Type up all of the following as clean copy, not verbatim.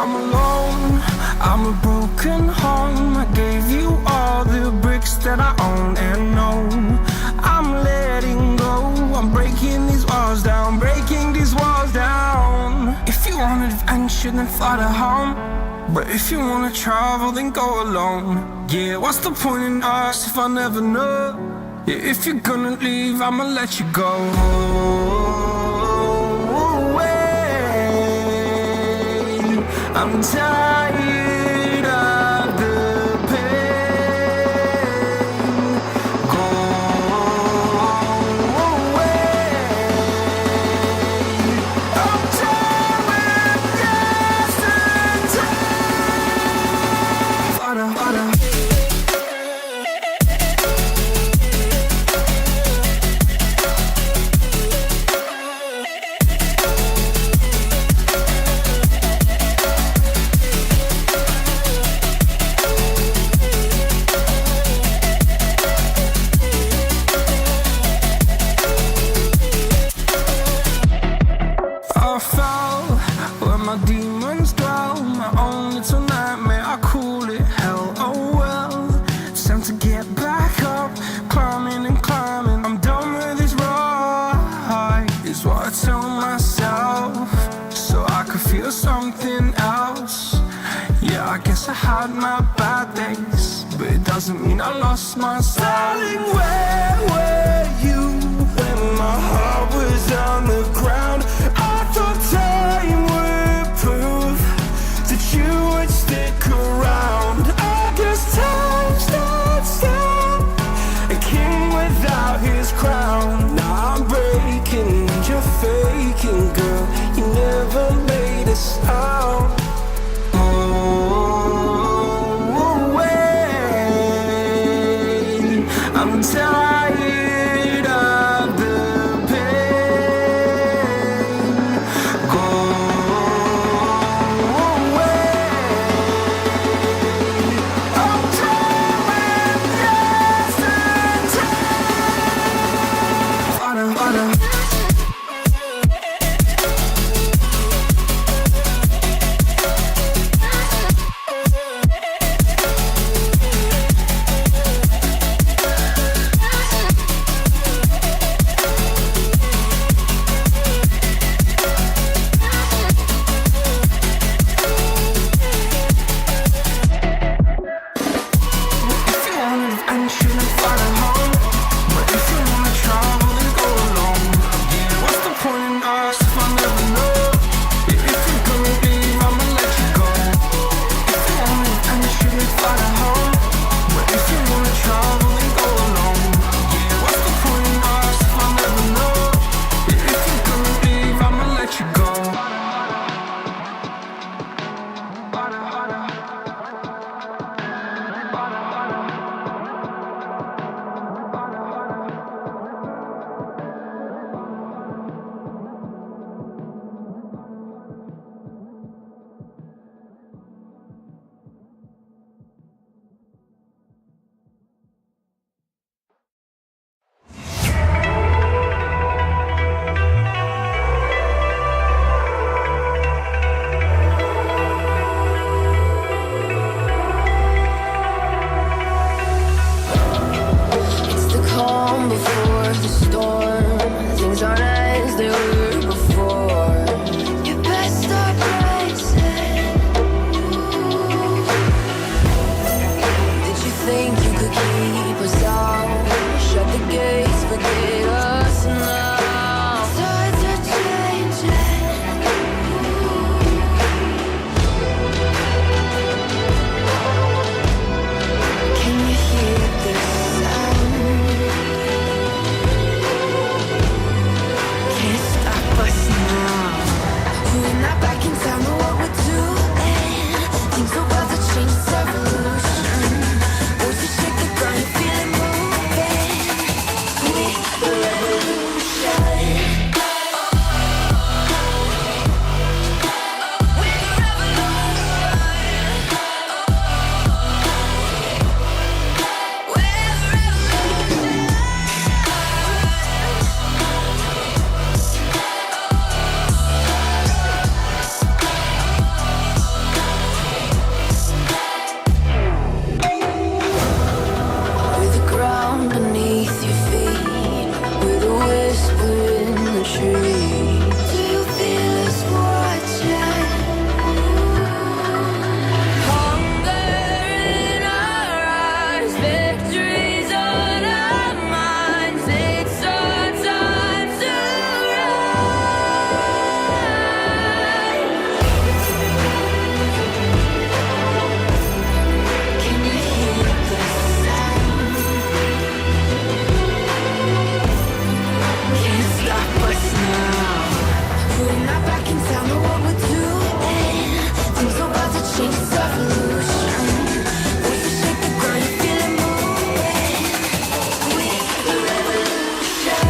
I'm alone, I'm a broken home. I gave you all the bricks that I own and know. I'm letting go, I'm breaking these walls down, breaking these walls down. If you want adventure, then fly to home. But if you wanna travel, then go alone. Yeah, what's the point in us if I never know? Yeah, if you're gonna leave, I'ma let you go. I'm tired of the pain. Go away. I'm tired with yesterday. Fada, fada. I fell where my demons dwell. My own little nightmare, I call it hell. Oh well, it's time to get back up. Climbing and climbing, I'm done with this ride, is what I tell myself, so I could feel something else. Yeah, I guess I had my bad days, but it doesn't mean I lost my style. Darling, where were you when my heart was on the ground? I thought time would prove that you would stick around. I guess time stands still, a king without his crown. Now I'm breaking and you're faking, girl. You never made a sound. I'm tired of Hear the whisper in the tree. Do you feel us watching? Hunger in our eyes, victories on our minds. It's our time to rise. Can you hear the sound? Can't stop us now. We're not back in town, know what we're doing. Things are about to change, it's revolution. Voices shake the ground, you feel it moving. We the revolution.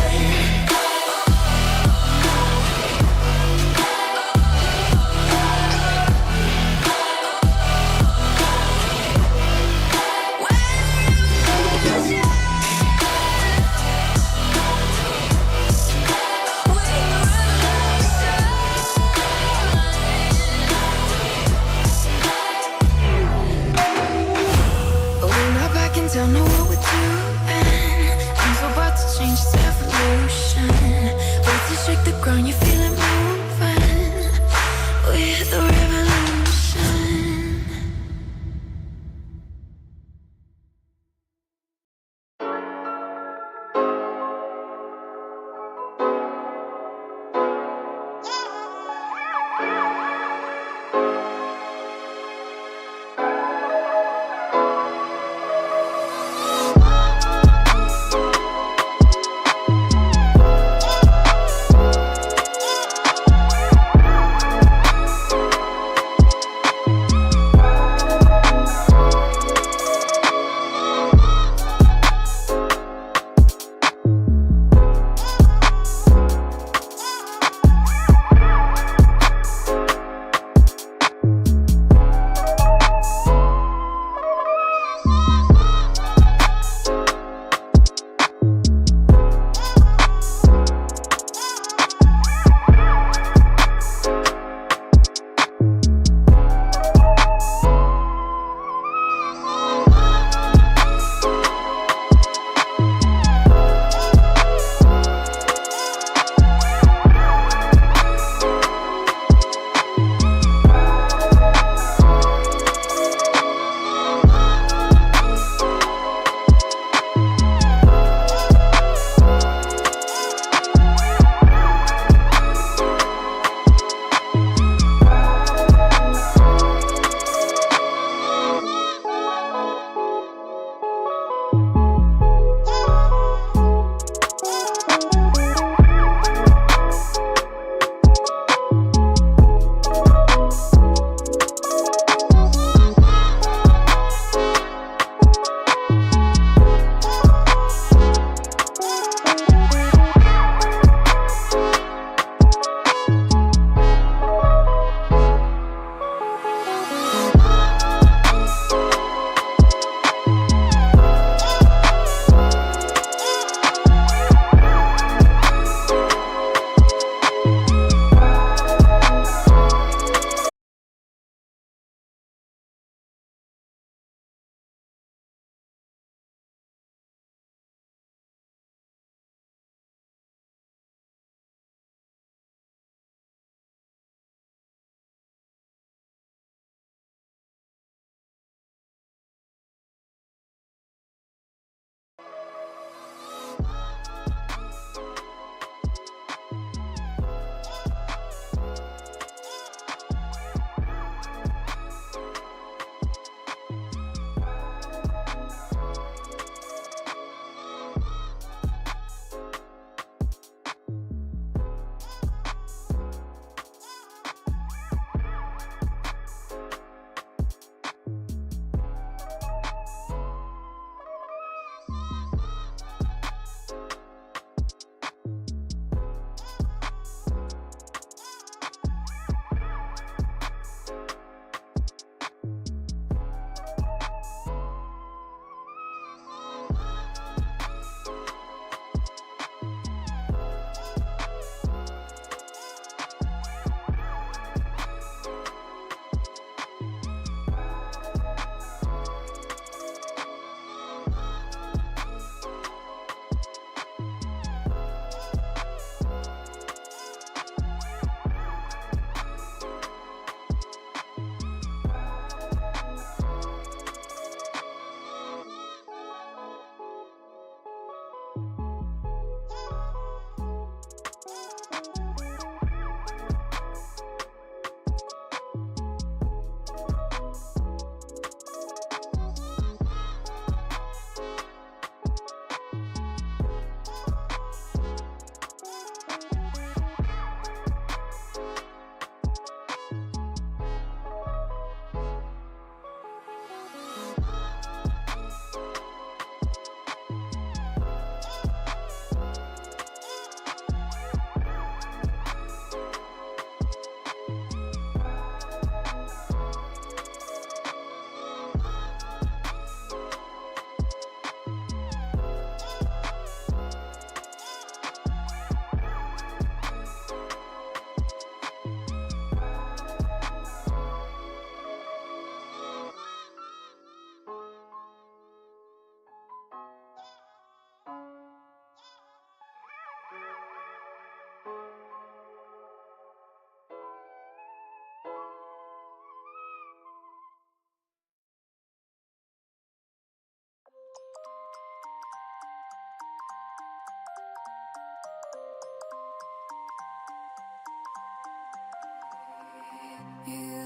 We're not back in town, know what we're doing. Things are about to change, it's evolution. Voices shake the ground, you feel it moving. We're the revolution.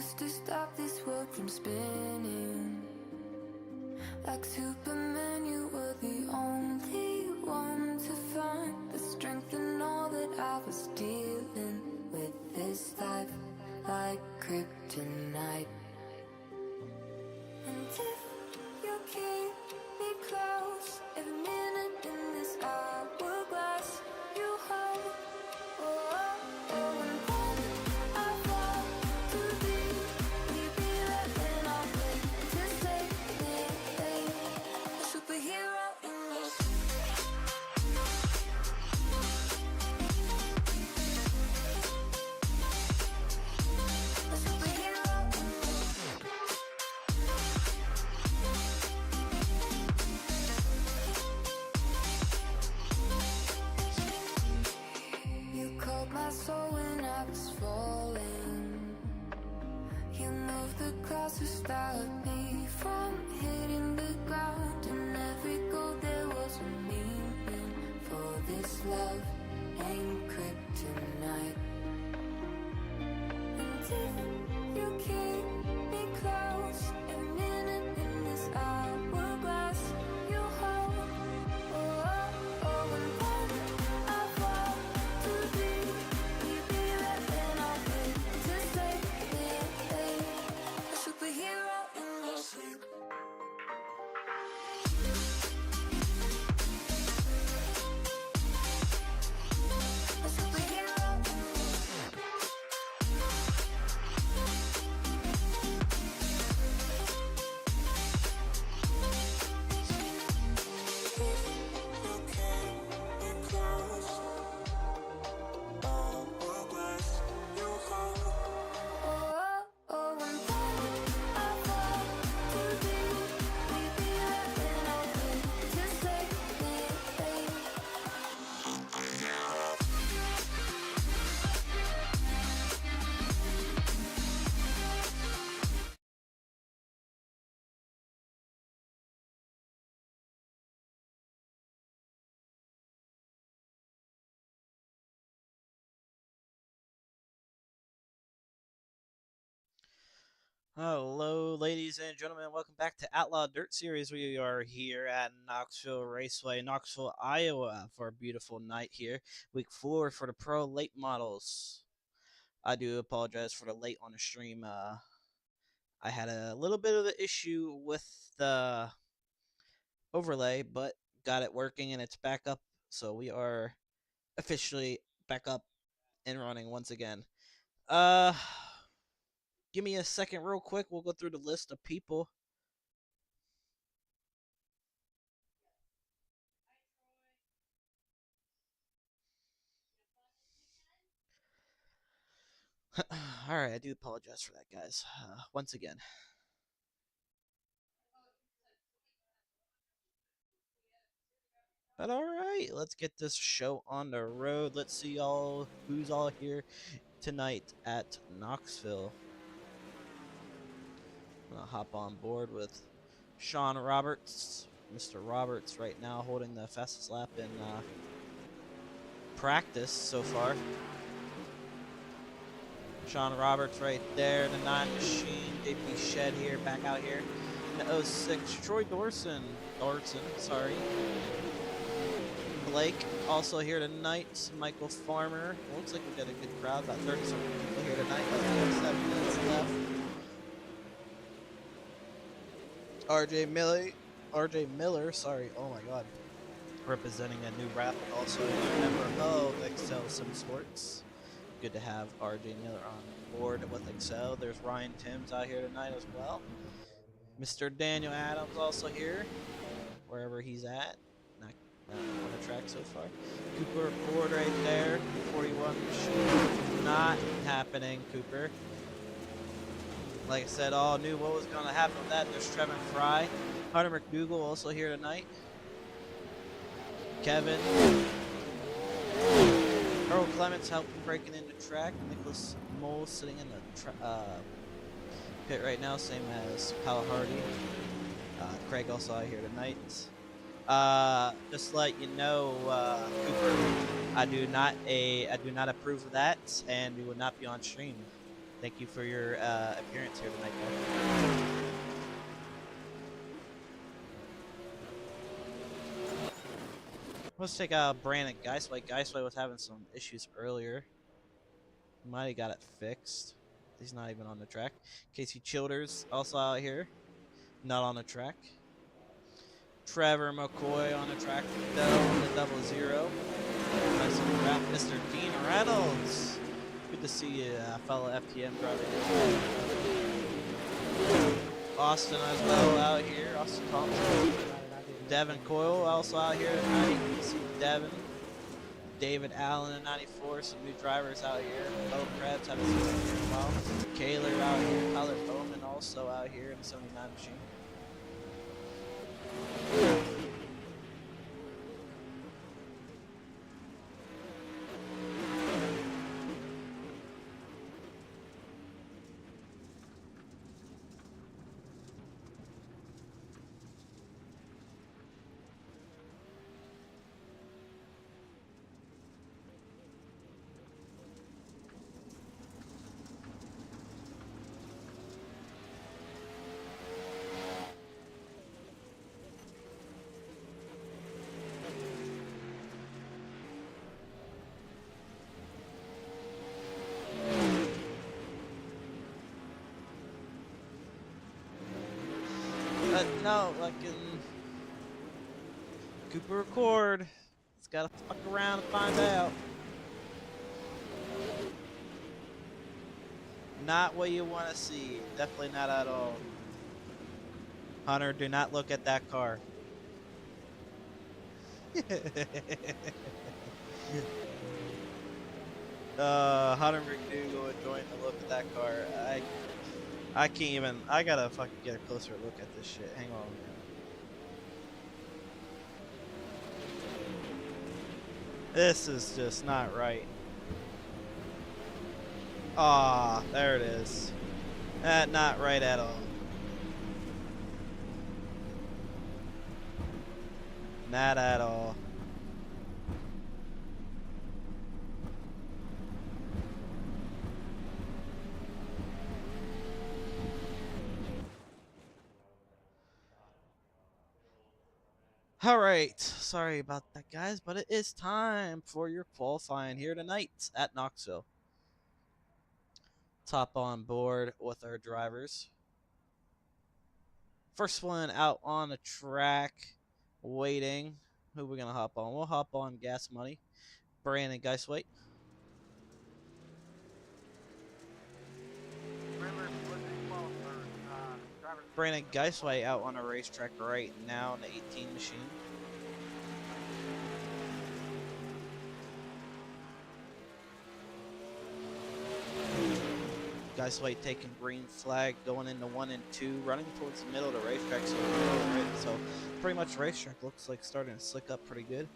used to stop this world from spinning. Like Superman, you were the only one to find the strength in all that I was dealing with this life, like kryptonite. And if you keep me close, every minute in this hourglass you hold. Oh, oh, oh, and when I fall to thee, will you be there when I wake to save me? A superhero in your sleep. A superhero in your sleep. You called my soul when I was falling. You moved the clouds to stop me from hitting the ground. In every goal there was a meaning. For this love ain't kryptonite. And if you keep me close, every minute in this hourglass you hold. Oh, oh, oh, and when I fall to thee, will you be there when I wake to save me? A superhero in your sleep. A superhero in your sleep. You keep me close, hourglass you hold. Oh, oh, and when I fall to thee, will you be there when I wake to save me? Hello, ladies and gentlemen. Welcome back to Outlaw Dirt Series. We are here at Knoxville Raceway, Knoxville, Iowa, for a beautiful night here. Week 4 for the Pro Late Models. I do apologize for the late on the stream. I had a little bit of an issue with the overlay, but got it working and it's back up. So we are officially back up and running once again. Uh, Give me a second, real quick. We'll go through the list of people. Alright, I do apologize for that, guys. Once again. But alright, let's get this show on the road. Let's see who's all here tonight at Knoxville. I'm gonna hop on board with Sean Roberts. Mr. Roberts right now holding the fastest lap in practice so far. Sean Roberts right there, the 9 Machine, JP Shed here, back out here. The 06, Troy Dorson, sorry. Blake also here tonight, Michael Farmer. Looks like we got a good crowd, about 30-something people here tonight. Let's have 7 minutes left. RJ Miller, sorry, oh my god. Representing a new rapid, also a member of Excel Sim Sports. Good to have RJ Miller on board with Excel. There's Ryan Timms out here tonight as well. Mr. Daniel Adams also here, wherever he's at. Not on the track so far. Cooper Ford right there. 41 Machine. Not happening, Cooper. Like I said, all knew what was going to happen with that. There's Trevin Fry. Hunter McDougal also here tonight. Kevin. Earl Clements helping breaking into track. Nicholas Mole sitting in the pit right now, same as Kyle Hardy. Craig also out here tonight. Just to let you know, Cooper, I do not approve of that, and we will not be on stream. Thank you for your appearance here tonight, guys. Let's take out Brandon Geisway. Geisway was having some issues earlier. Might have got it fixed. He's not even on the track. Casey Childers also out here. Not on the track. Trevor McCoy on the track. The 00. Nice little wrap. Mr. Dean Reynolds. Good to see you, fellow FTM driver. Austin as well out here. Austin Thompson. Devin Coyle also out here tonight. You can see Devin. David Allen in 94. Some new drivers out here. Bo Krebs haven't seen him here in a while. Kaler out here. Tyler Bowman also out here in the 79 machine. No, like in Cooper Record. It's gotta fuck around and find out. Not what you want to see. Definitely not at all. Hunter, do not look at that car. Hunter McDougal enjoying the look at that car. I can't even. I gotta fucking get a closer look at this shit. Hang on. This is just not right. Ah, there it is. Not right at all. Not at all. All right, sorry about that, guys, but it is time for your qualifying here tonight at Knoxville. Top on board with our drivers. First one out on the track, waiting. Who are we gonna hop on? We'll hop on Gas Money. Brandon Geisway. Brandon Geisway out on a racetrack right now in the 18 machine. Geisway taking green flag, going into 1 and 2, running towards the middle of the racetrack. So pretty much racetrack looks like starting to slick up pretty good.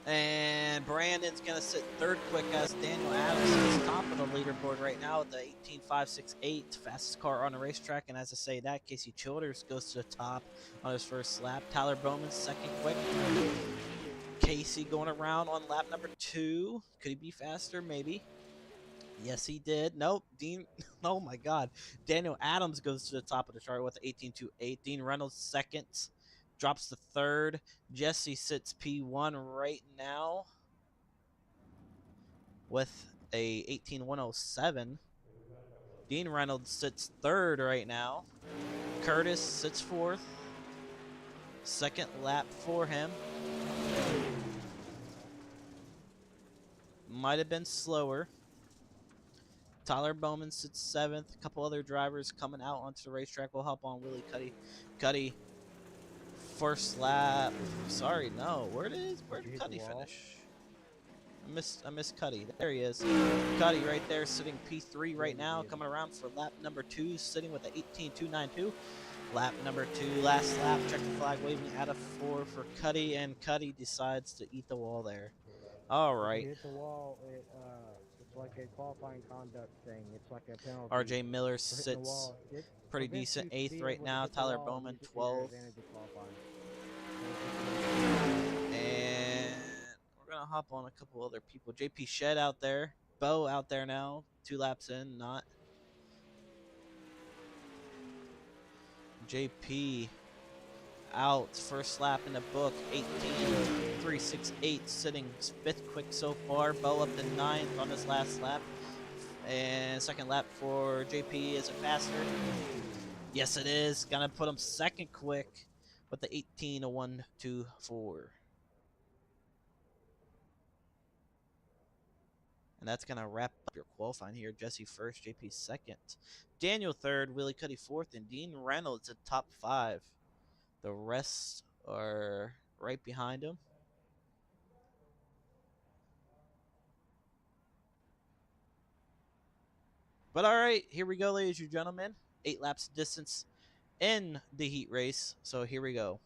And Brandon's going to sit third quick as Daniel Adams is top of the leaderboard right now with the 18.568, fastest car on the racetrack. And as I say that, Casey Childers goes to the top on his first lap. Tyler Bowman second quick. Casey going around on lap number 2. Could he be faster? Maybe. Yes, he did. Nope. Dean. Oh, my God. Daniel Adams goes to the top of the chart with 18.28. Dean Reynolds second. Drops to third. Jesse sits P1 right now with a 18.107. Dean Reynolds sits third right now. Curtis sits fourth. Second lap for him. Might have been slower. Tyler Bowman sits seventh. A couple other drivers coming out onto the racetrack. We'll hop on Willie Cuddy. Cuddy. First lap. Sorry, no. Where did Cuddy finish? I missed Cuddy. There he is. Cuddy right there, sitting P3 right now, coming around for lap number 2, sitting with the 18.292. Lap number 2, last lap. Check the flag waving out of 4 for Cuddy, and Cuddy decides to eat the wall there. All right. Hit the wall at like a qualifying conduct thing. It's like a penalty RJ Miller for hitting the sits wall. It pretty prevents decent you 8th being right able to now. hit the Tyler wall and Bowman use it to your 12th. advantage in qualifying. And we're going to hop on a couple other people. JP Shed out there. Bo out there now. 2 laps in, not. JP out. First lap in the book. 18.368. Sitting 5th quick so far. Bo up to 9th on his last lap. And second lap for JP. Is it faster? Yes, it is. Gonna put him 2nd quick with the 18.124. And that's going to wrap up your qualifying here. Jesse 1st, JP 2nd. Daniel 3rd, Willie Cuddy 4th, and Dean Reynolds at top 5. The rest are right behind him. But all right, here we go, ladies and gentlemen. 8 laps of distance in the heat race. So here we go.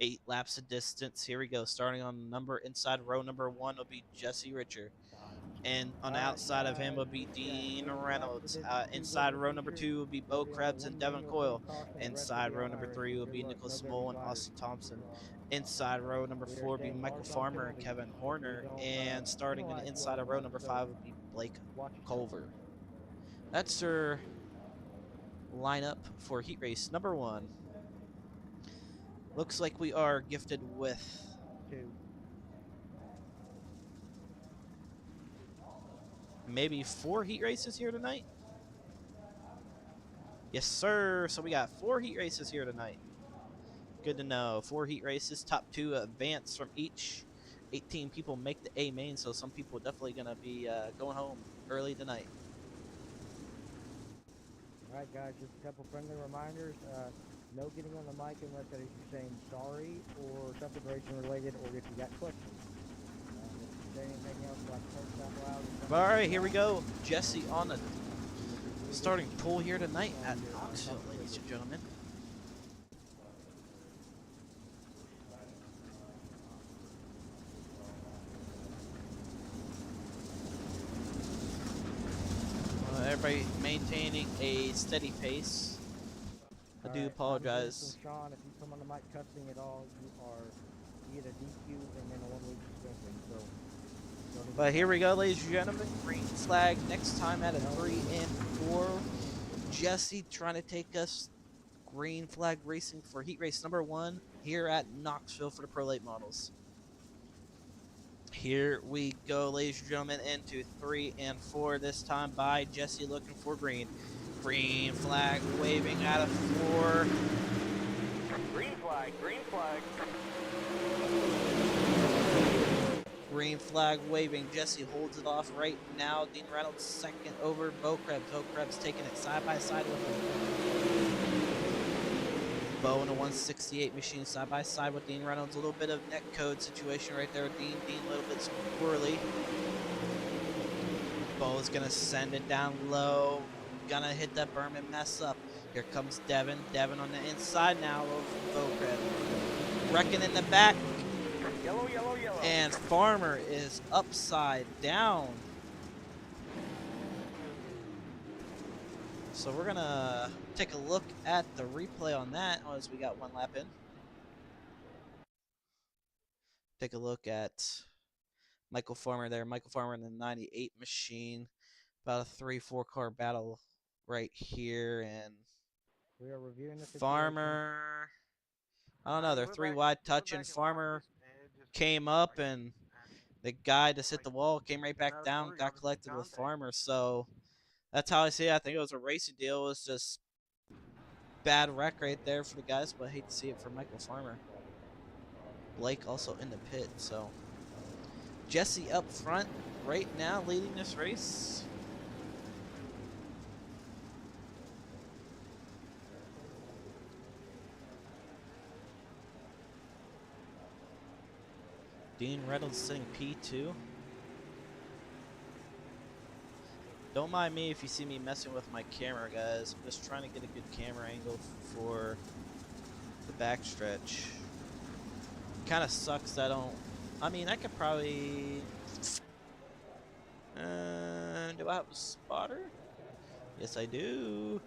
8 laps of distance. Here we go. Starting on inside row number 1 will be Jesse Richer. And on the outside of him will be Dean Reynolds. Inside row number 2 will be Bo Krebs and Devin Coyle. Inside row number 3 will be Nicholas Small and Austin Thompson. Inside row number 4 will be Michael Farmer and Kevin Horner. And starting in the inside of row number 5 will be Blake Culver. That's your lineup for heat race number 1. Looks like we are gifted with 2. maybe 4 heat races here tonight. Yes, sir. So we got 4 heat races here tonight. Good to know. 4 heat races. Top 2 advance from each. 18 people make the A main, so some people are definitely going to be going home early tonight. All right, guys, just a couple friendly reminders. No getting on the mic unless that is you saying sorry or something racing related, or if you got questions. If there's anything else like curse out loud. All right, here we go. Jesse on the starting pole here tonight at Knoxville, ladies and gentlemen. Everybody maintaining a steady pace. I do apologize. Sean, if you come on the mic cussing at all, you get a DQ and then a 1-week suspension. So, but here we go, ladies and gentlemen. Green flag next time at a 3 and 4. Jesse trying to take us green flag racing for heat race number 1 here at Knoxville for the Pro Late Models. Here we go, ladies and gentlemen, into 3 and 4. This time by Jesse looking for green. Green flag waving out of 4. Green flag, green flag. Green flag waving. Jesse holds it off right now. Dean Reynolds 2nd over Bo Krebs. Bo Krebs taking it side by side with him. Bo in a 168 machine side by side with Dean Reynolds. A little bit of neck code situation right there with Dean. Dean a little bit squirrely. Bo is going to send it down low. Gonna hit that berm and mess up. Here comes Devin. Devin on the inside now of Bo Krebs. Wrecking in the back. Yellow, yellow, yellow. And Farmer is upside down. So we're going to take a look at the replay on that as we got 1 lap in. Take a look at Michael Farmer there. Michael Farmer in the 98 machine. About a 3-4 car battle right here. And we are reviewing the Farmer, I don't know, they're 3 wide touching. Farmer came up and the guy just hit the wall, came right back down, got collected with Farmer. So that's how I see it. I think it was a racing deal. It was just bad wreck right there for the guys, but I hate to see it for Michael Farmer. Blake also in the pit, so Jesse up front right now leading this race. Dean Reynolds sitting P2. Don't mind me if you see me messing with my camera, guys. I'm just trying to get a good camera angle for the backstretch. Kind of sucks that I don't... I mean, I could probably... Do I have a spotter? Yes, I do.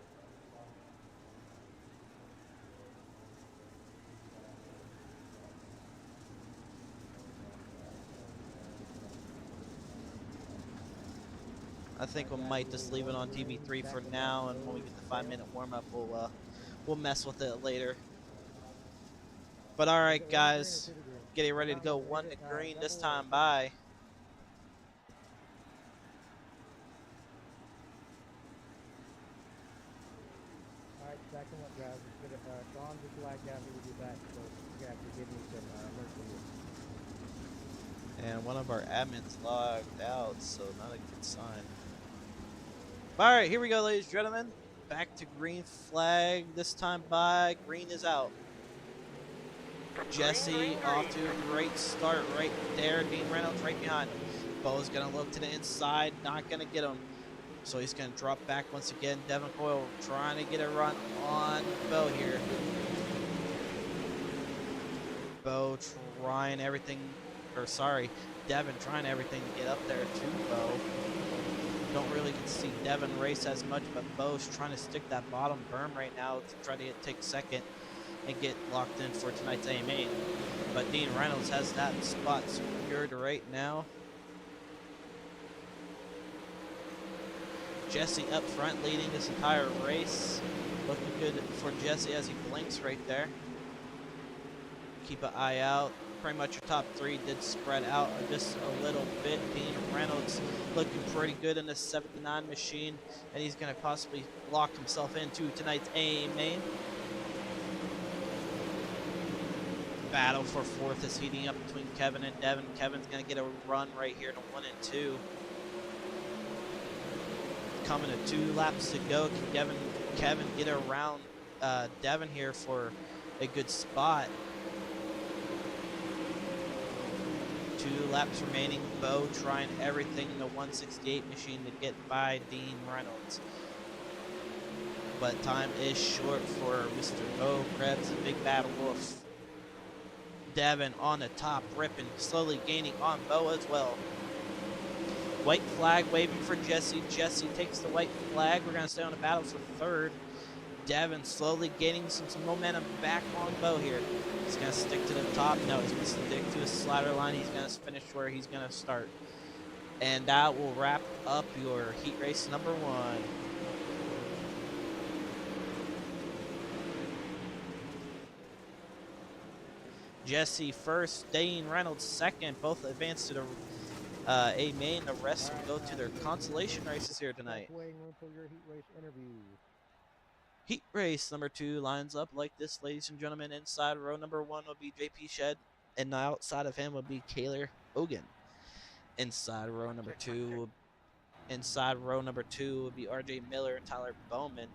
I think we might just leave it on TV3 for now, and when we get the 5-minute warm-up, we'll mess with it later. But all right, guys, getting ready to go 1 to green this time by. All right, second one, guys. Sean just lagged out. He will be back, so you have to give me some mercy. And one of our admins logged out, so not a good sign. All right, here we go, ladies and gentlemen. Back to green flag this time by. Green is out. Jesse off to a great start right there. Dean Reynolds right behind him. Bo's going to look to the inside, not going to get him. So he's going to drop back once again. Devin Coyle trying to get a run on Bo here. Bo trying everything, or sorry, Devin trying everything to get up there to Bo. Don't really get to see Devin race as much, but Bo's trying to stick that bottom berm right now to try to take second and get locked in for tonight's AMA. But Dean Reynolds has that spot secured right now. Jesse up front leading this entire race. Looking good for Jesse as he blinks right there. Keep an eye out. Pretty much your top three did spread out just a little bit. Dean Reynolds looking pretty good in the 79 machine, and he's going to possibly lock himself into tonight's AMA. Battle for fourth is heating up between Kevin and Devin. Kevin's going to get a run right here to 1 and 2. Coming to 2 laps to go. Can Kevin get around Devin here for a good spot? 2 laps remaining. Bo trying everything in the 168 machine to get by Dean Reynolds. But time is short for Mr. Bo Krebs, a big battle wolf. Devin on the top, ripping, slowly gaining on Bo as well. White flag waving for Jesse. Jesse takes the white flag. We're going to stay on the battle for third. Devin slowly gaining some momentum back on Bo here. He's going to stick to the top. No, he's going to stick to his slider line. He's going to finish where he's going to start. And that will wrap up your heat race number 1. Jesse first, Dean Reynolds second. Both advance to the A main. The rest will go to their consolation races here tonight. Waiting room for your heat race interview. Heat race number 2 lines up like this, ladies and gentlemen. Inside row number 1 will be JP Shed, and outside of him will be Kaylor Hogan. Inside row number 2 will be RJ Miller and Tyler Bowman.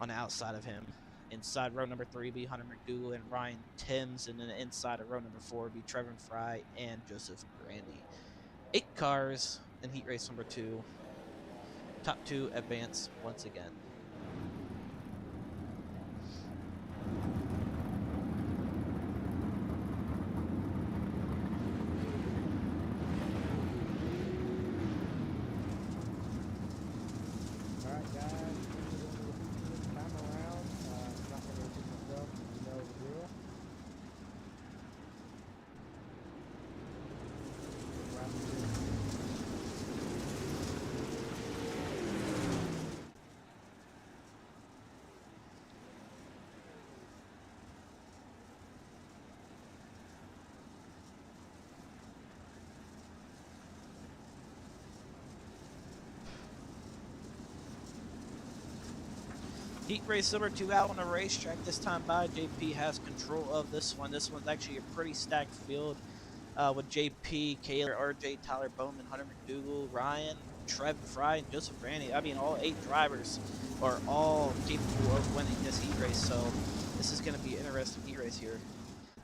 On the outside of him, inside row number 3 will be Hunter McDougal and Ryan Timms, and then inside of row number 4 will be Trevor Fry and Joseph Grandy. 8 cars in heat race number 2. Top 2 advance once again. Heat race number 2 out on the racetrack this time by. JP has control of this one. This one's actually a pretty stacked field with JP, Kaylor, RJ, Tyler Bowman, Hunter McDougal, Ryan, Trev Fry, and Joseph Grandy. I mean, all 8 drivers are all capable of winning this heat race. So this is going to be an interesting heat race here.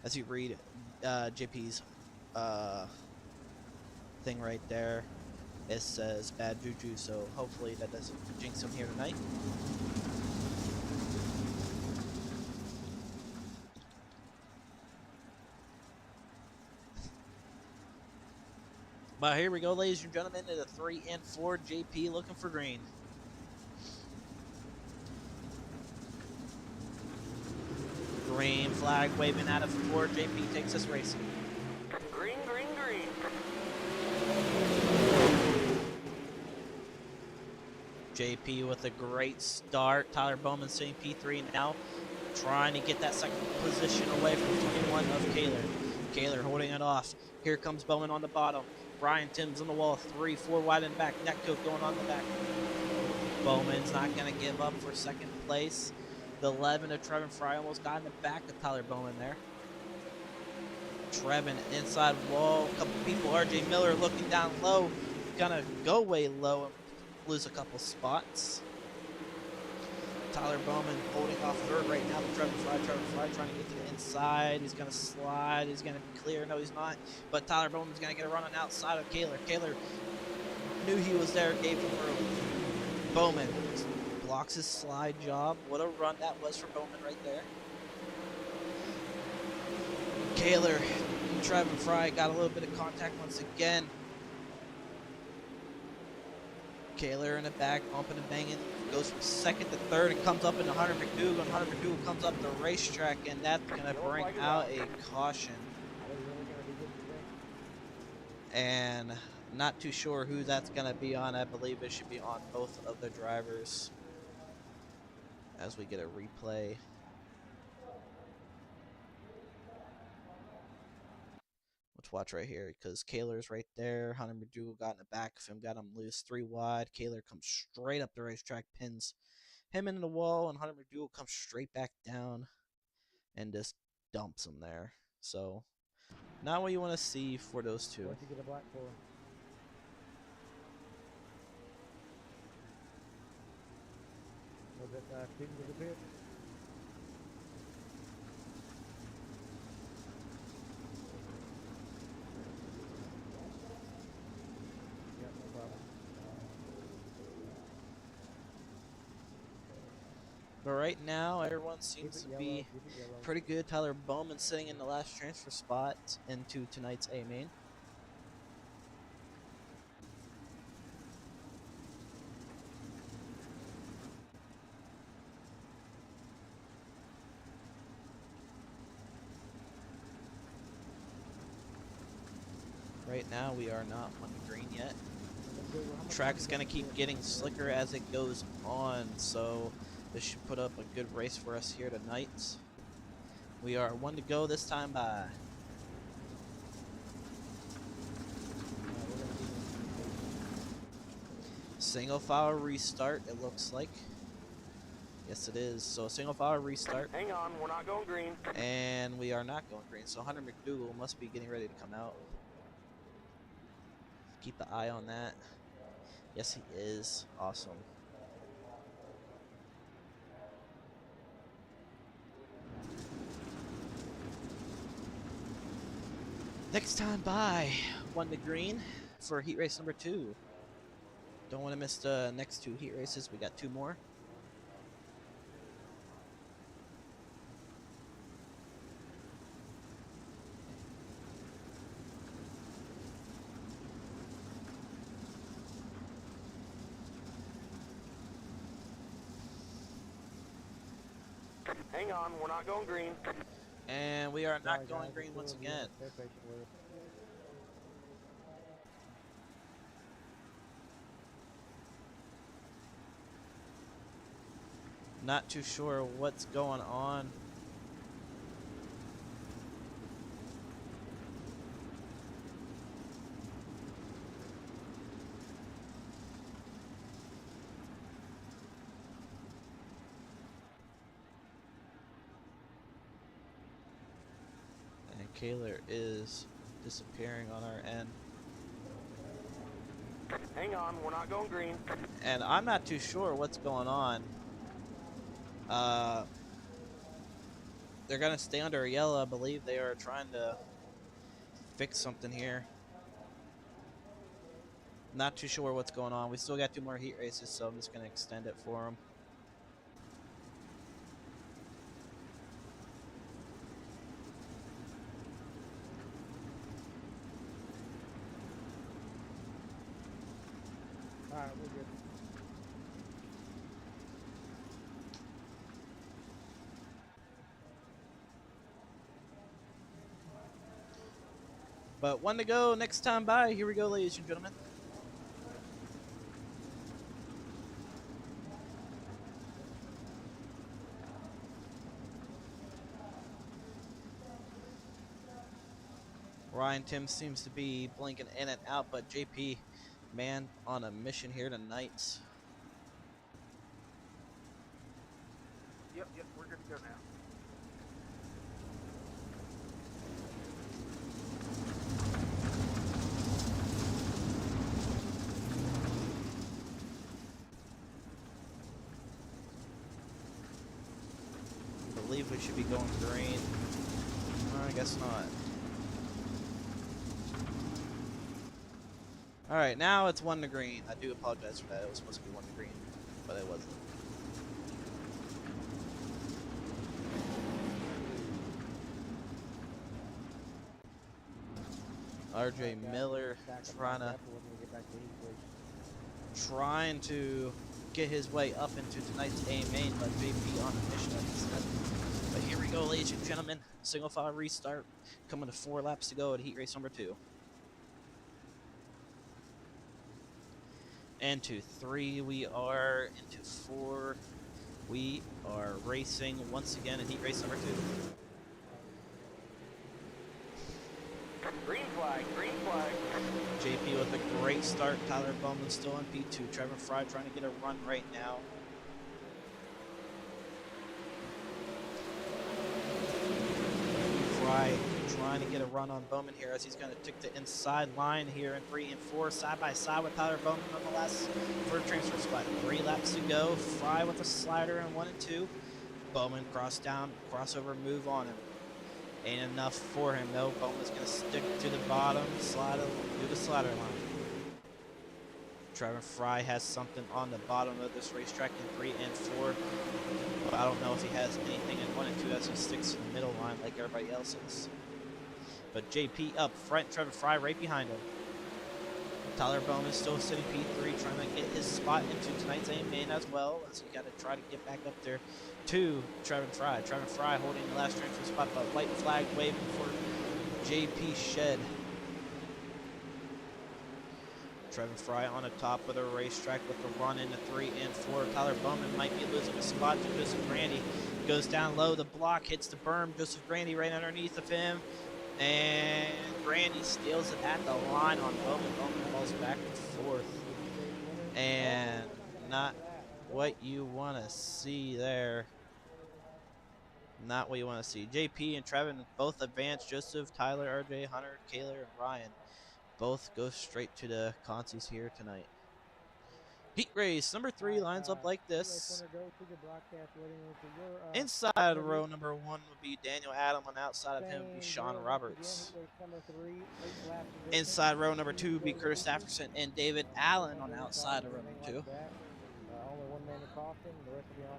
As you read JP's thing right there, it says bad juju. So hopefully that doesn't jinx him here tonight. But here we go, ladies and gentlemen, to the 3 and 4. JP looking for green. Green flag waving out of 4. JP takes us racing. Green, green, green. JP with a great start. Tyler Bowman sitting P3 now, trying to get that second position away from 21 of Kaler. Kaler holding it off. Here comes Bowman on the bottom. Brian Timms on the wall. 3, 4 wide in the back. Netcoat going on the back. Bowman's not going to give up for second place. The 11 of Trevin Fry almost got in the back of Tyler Bowman there. Trevin inside wall. A couple people. RJ Miller looking down low. Gonna go way low and lose a couple spots. Tyler Bowman holding off third right now. Trevin Fry trying to get to the inside. He's going to slide. He's going to be clear. No, he's not. But Tyler Bowman's going to get a run on outside of Kaler. Kaler knew he was there, gave him room. Bowman blocks his slide job. What a run that was for Bowman right there. Kaler and Trevin Fry got a little bit of contact once again. Kaler in the back, bumping and banging, goes from second to third and comes up into Hunter McDougal, and Hunter McDougal comes up the racetrack, and that's going to bring out a caution. And not too sure who that's going to be on. I believe it should be on both of the drivers as we get a replay. Let's watch right here because Kaler's right there. Hunter McDougal got in the back of him, got him loose 3 wide. Kaler comes straight up the racetrack, pins him into the wall, and Hunter McDougal comes straight back down and just dumps him there. So, not what you want to see for those two. What'd you get a black for? Was it speeding to the pit? Yep, no problem. But right now, everyone seems to be pretty good. Tyler Bowman sitting in the last transfer spot into tonight's A main. Right now, we are not on the green yet. Track's going to keep getting slicker as it goes on, so this should put up a good race for us here tonight. We are 1 to go this time by. Single file restart, it looks like. Yes, it is. So single file restart. Hang on, we're not going green. And we are not going green. So Hunter McDougal must be getting ready to come out. Keep the eye on that. Yes, he is. Awesome. Next time by 1 to green for heat race number 2. Don't want to miss the next 2 heat races. We got 2 more. Hang on, we're not going green. And we are not going green once again. Not too sure what's going on. And Kaler is disappearing on our end. Hang on, we're not going green. And I'm not too sure what's going on. They're gonna stay under a yellow. I believe they are trying to fix something here. Not too sure what's going on. We still got 2 more heat races, so I'm just gonna extend it for them. But one to go next time by. Here we go, ladies and gentlemen. Ryan Tim seems to be blinking in and out, but JP, man, on a mission here tonight. Yep, we're good to go now. I believe we should be going green. I guess not. Alright, now it's 1 to green. I do apologize for that. It was supposed to be 1 to green, but it wasn't. RJ Miller trying to get his way up into tonight's A main, but JP on a mission, like I said. But here we go, ladies and gentlemen. Single file restart. Coming to 4 laps to go at heat race number 2. Into 3 we are. Into 4 we are racing once again in heat race number 2. Green flag, green flag. JP with a great start. Tyler Bowman still in P2. Trevor Fry trying to get a run right now. Fry trying to get a run on Bowman here as he's going to take the inside line here in 3 and 4 side by side with Tyler Bowman on the last for transfer spot. 3 laps to go. Fry with a slider in 1 and 2. Bowman crossover move on him. Ain't enough for him though. Bowman's gonna stick to the bottom, do the slider line. Trevor Fry has something on the bottom of this racetrack in 3 and 4. But I don't know if he has anything in 1 and 2 as he sticks to the middle line like everybody else is. But JP up front, Trevor Fry right behind him. Tyler Bowman still sitting P3, trying to get his spot into tonight's A main as well, as he got to try to get back up there to Trevor Fry. Trevor Fry holding the last transfer spot, but white flag waving for JP Shed. Trevor Fry on the top of the racetrack with the run into 3 and 4. Tyler Bowman might be losing a spot to Joseph Grandy. Goes down low, the block hits the berm. Joseph Grandy right underneath of him. And Grandy steals it at the line on Bowman. Bowman falls back to 4th. And not what you want to see there. Not what you want to see. JP and Trevin both advance. Joseph, Tyler, RJ, Hunter, Kayler, and Ryan both go straight to the consies here tonight. Heat race number 3 lines up like this. Inside row number 1 will be Daniel Adam. On the outside of him will be Sean Roberts. Inside row number 2 will be Curtis Stafferson and David Allen on the outside of row number 2.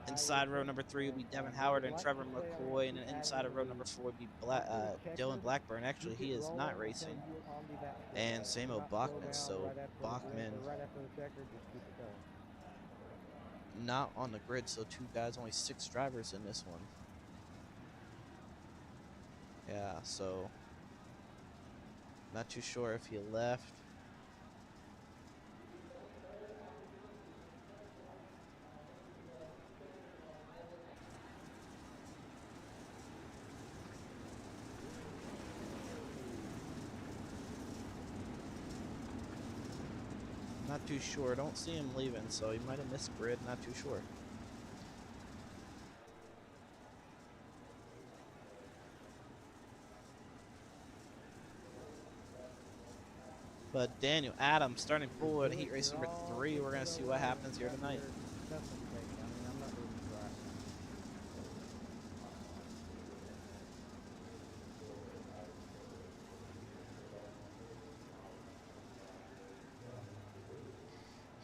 Inside row number 3 will be Devin Howard and Trevor McCoy, and inside of row number 4 will be Dylan Blackburn. Actually, he is not racing. And Samuel Bachman, so Bachman not on the grid, so 2 guys, only 6 drivers in this one. Yeah, so not too sure if he left. Not too sure. Don't see him leaving, so he might have missed grid. Not too sure. But Daniel Adams starting pole at heat race number 3. We're going to see what happens here tonight.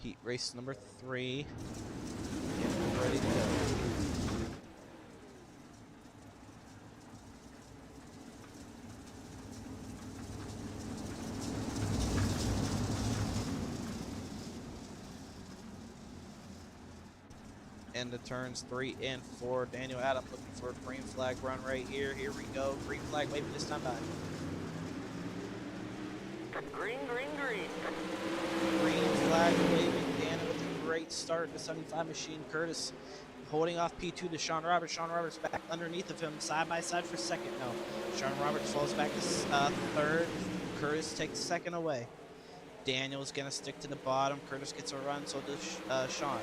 Heat race number 3. Getting ready to go. And the turns 3 and 4. Daniel Adams looking for a green flag run right here. Here we go. Green flag waving this time by. flag waving. Daniel with a great start. The 75 machine. Curtis holding off P2 to Sean Roberts. Sean Roberts back underneath of him, side by side for second. No, Sean Roberts falls back to third. Curtis takes second away. Daniel's gonna stick to the bottom. Curtis gets a run, so does Sean.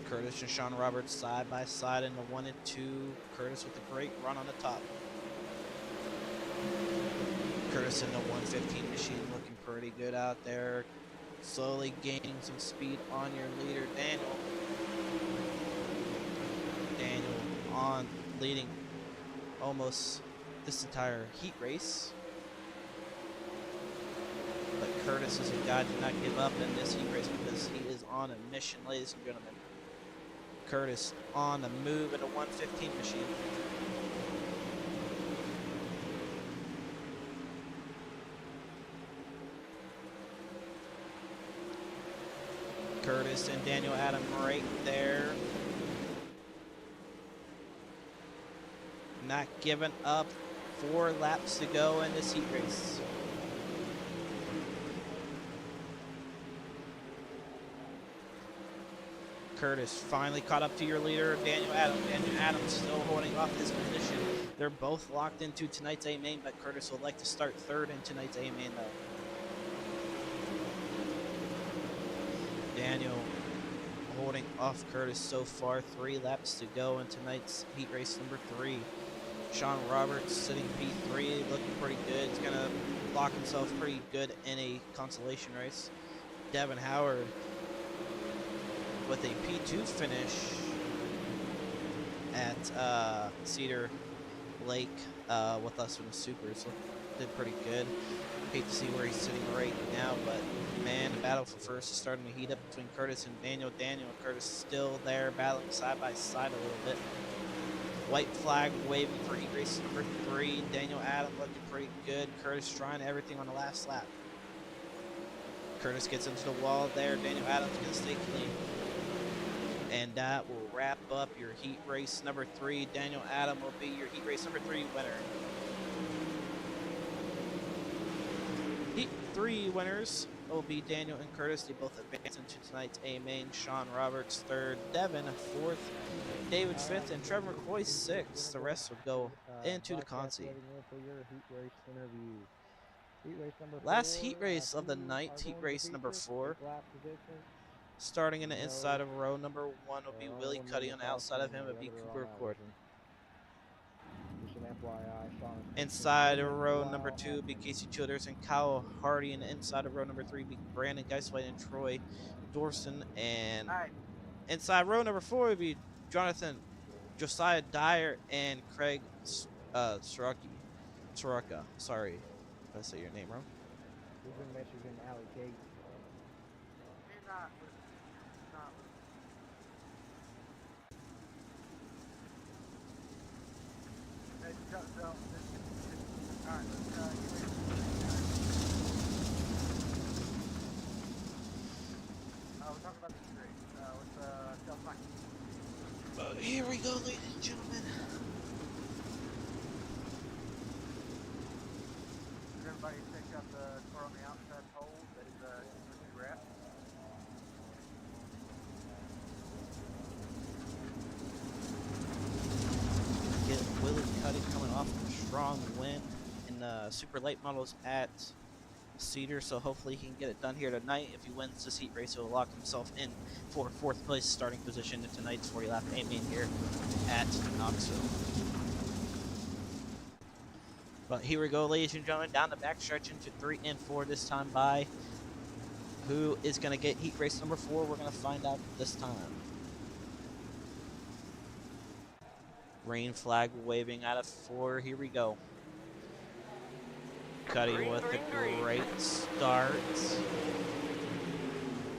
Curtis and Sean Roberts side by side in the 1 and 2. Curtis with a great run on the top. Curtis in the 115 machine looking pretty good out there. Slowly gaining some speed on your leader, Daniel. Daniel on leading almost this entire heat race. But Curtis is a guy to not give up in this heat race because he is on a mission, ladies and gentlemen. Curtis on the move in a 115 machine. Curtis and Daniel Adam right there. Not giving up. 4 laps to go in this heat race. Curtis finally caught up to your leader, Daniel Adam. Daniel Adams still holding off his position. They're both locked into tonight's A main, but Curtis would like to start third in tonight's A main though. Daniel holding off Curtis so far. 3 laps to go in tonight's heat race number 3. Sean Roberts sitting P3, looking pretty good. He's gonna lock himself pretty good in a consolation race. Devin Howard with a P2 finish at Cedar Lake with us from the Supers. Did pretty good. Hate to see where he's sitting right now, but man, the battle for first is starting to heat up between Curtis and Daniel. Daniel and Curtis still there, battling side by side a little bit. White flag waving for heat race number 3. Daniel Adam looking pretty good. Curtis trying everything on the last lap. Curtis gets into the wall there. Daniel Adams gonna stay clean. And that will wrap up your heat race number 3. Daniel Adam will be your heat race number 3 winner. Heat 3 winners will be Daniel and Curtis. They both advance into tonight's A main. Sean Roberts 3rd, Devin 4th, David 5th, and Trevor McCoy 6th. The rest will go into the consi. Last heat race of the night, heat race number 4. Starting in the inside of row number 1 will be Willie Cuddy. On the outside of him will be Cooper Accord. Inside of row number 2 will be Casey Childers and Kyle Hardy. And inside of row number 3 will be Brandon Geisway and Troy Dorson. And inside row number 4 will be Jonathan Josiah Dyer and Craig Soraka. Sorry if I say your name wrong. He's in Michigan, Alley Gate. He's not. Hey, so, all right, let's get we're talking about the street. Let's tell Mike. Here we go, ladies and gentlemen. Does everybody take out the car on the outside pole that is the wrap? Get Willie Cuddy coming off a strong win in the super late models at Cedar, so hopefully he can get it done here tonight. If he wins this heat race, he'll lock himself in for 4th place starting position in tonight's 40 lap A main here at Knoxville. But here we go, ladies and gentlemen, down the backstretch into 3 and 4 this time by. Who is going to get heat race number 4? We're going to find out this time. Green flag waving out of 4. Here we go. Cuddy with a great start.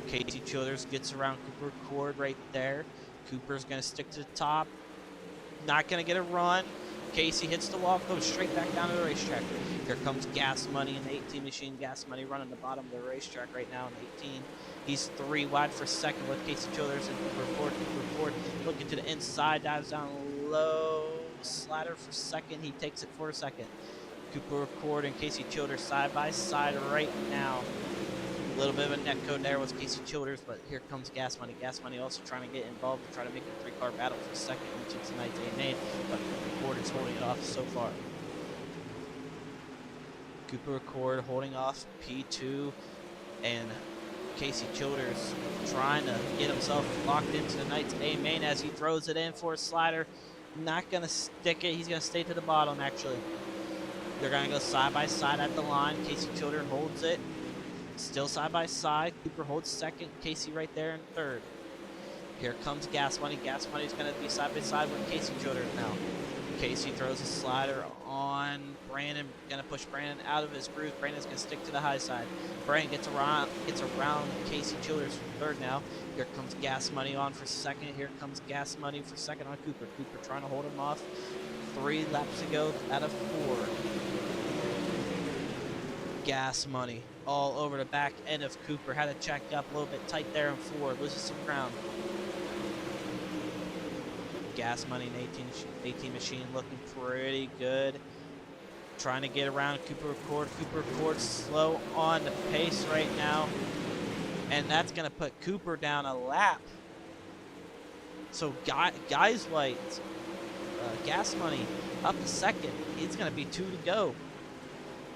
Casey Childers gets around Cooper Cord right there. Cooper's going to stick to the top. Not going to get a run. Casey hits the wall, goes straight back down to the racetrack. Here comes Gas Money in the 18 machine. Gas Money running the bottom of the racetrack right now in the 18. He's 3 wide for second with Casey Childers and Cooper Cord looking to the inside, dives down low, slider for second. He takes it for a second. Cooper Accord and Casey Childers side by side right now. A little bit of a net code there with Casey Childers, but here comes Gas Money. Gas Money also trying to get involved to try to make a 3-car battle for second into tonight's A main, but Accord is holding it off so far. Cooper Accord holding off P2, and Casey Childers trying to get himself locked into tonight's A main as he throws it in for a slider. Not going to stick it. He's going to stay to the bottom, actually. They're going to go side by side at the line. Casey Childers holds it. Still side by side. Cooper holds second. Casey right there in third. Here comes Gas Money. Gas Money's going to be side by side with Casey Childers now. Casey throws a slider on Brandon. Going to push Brandon out of his groove. Brandon's going to stick to the high side. Brandon gets around Casey Childers for third now. Here comes Gas Money on for second. Here comes Gas Money for second on Cooper. Cooper trying to hold him off. 3 laps to go out of 4. Gas Money all over the back end of Cooper. Had to check up a little bit tight there in 4. Loses some ground. Gas Money and 18 Machine looking pretty good. Trying to get around Cooper Accord. Cooper Accord slow on the pace right now. And that's going to put Cooper down a lap. So guys like Gas Money up to second. It's going to be 2 to go.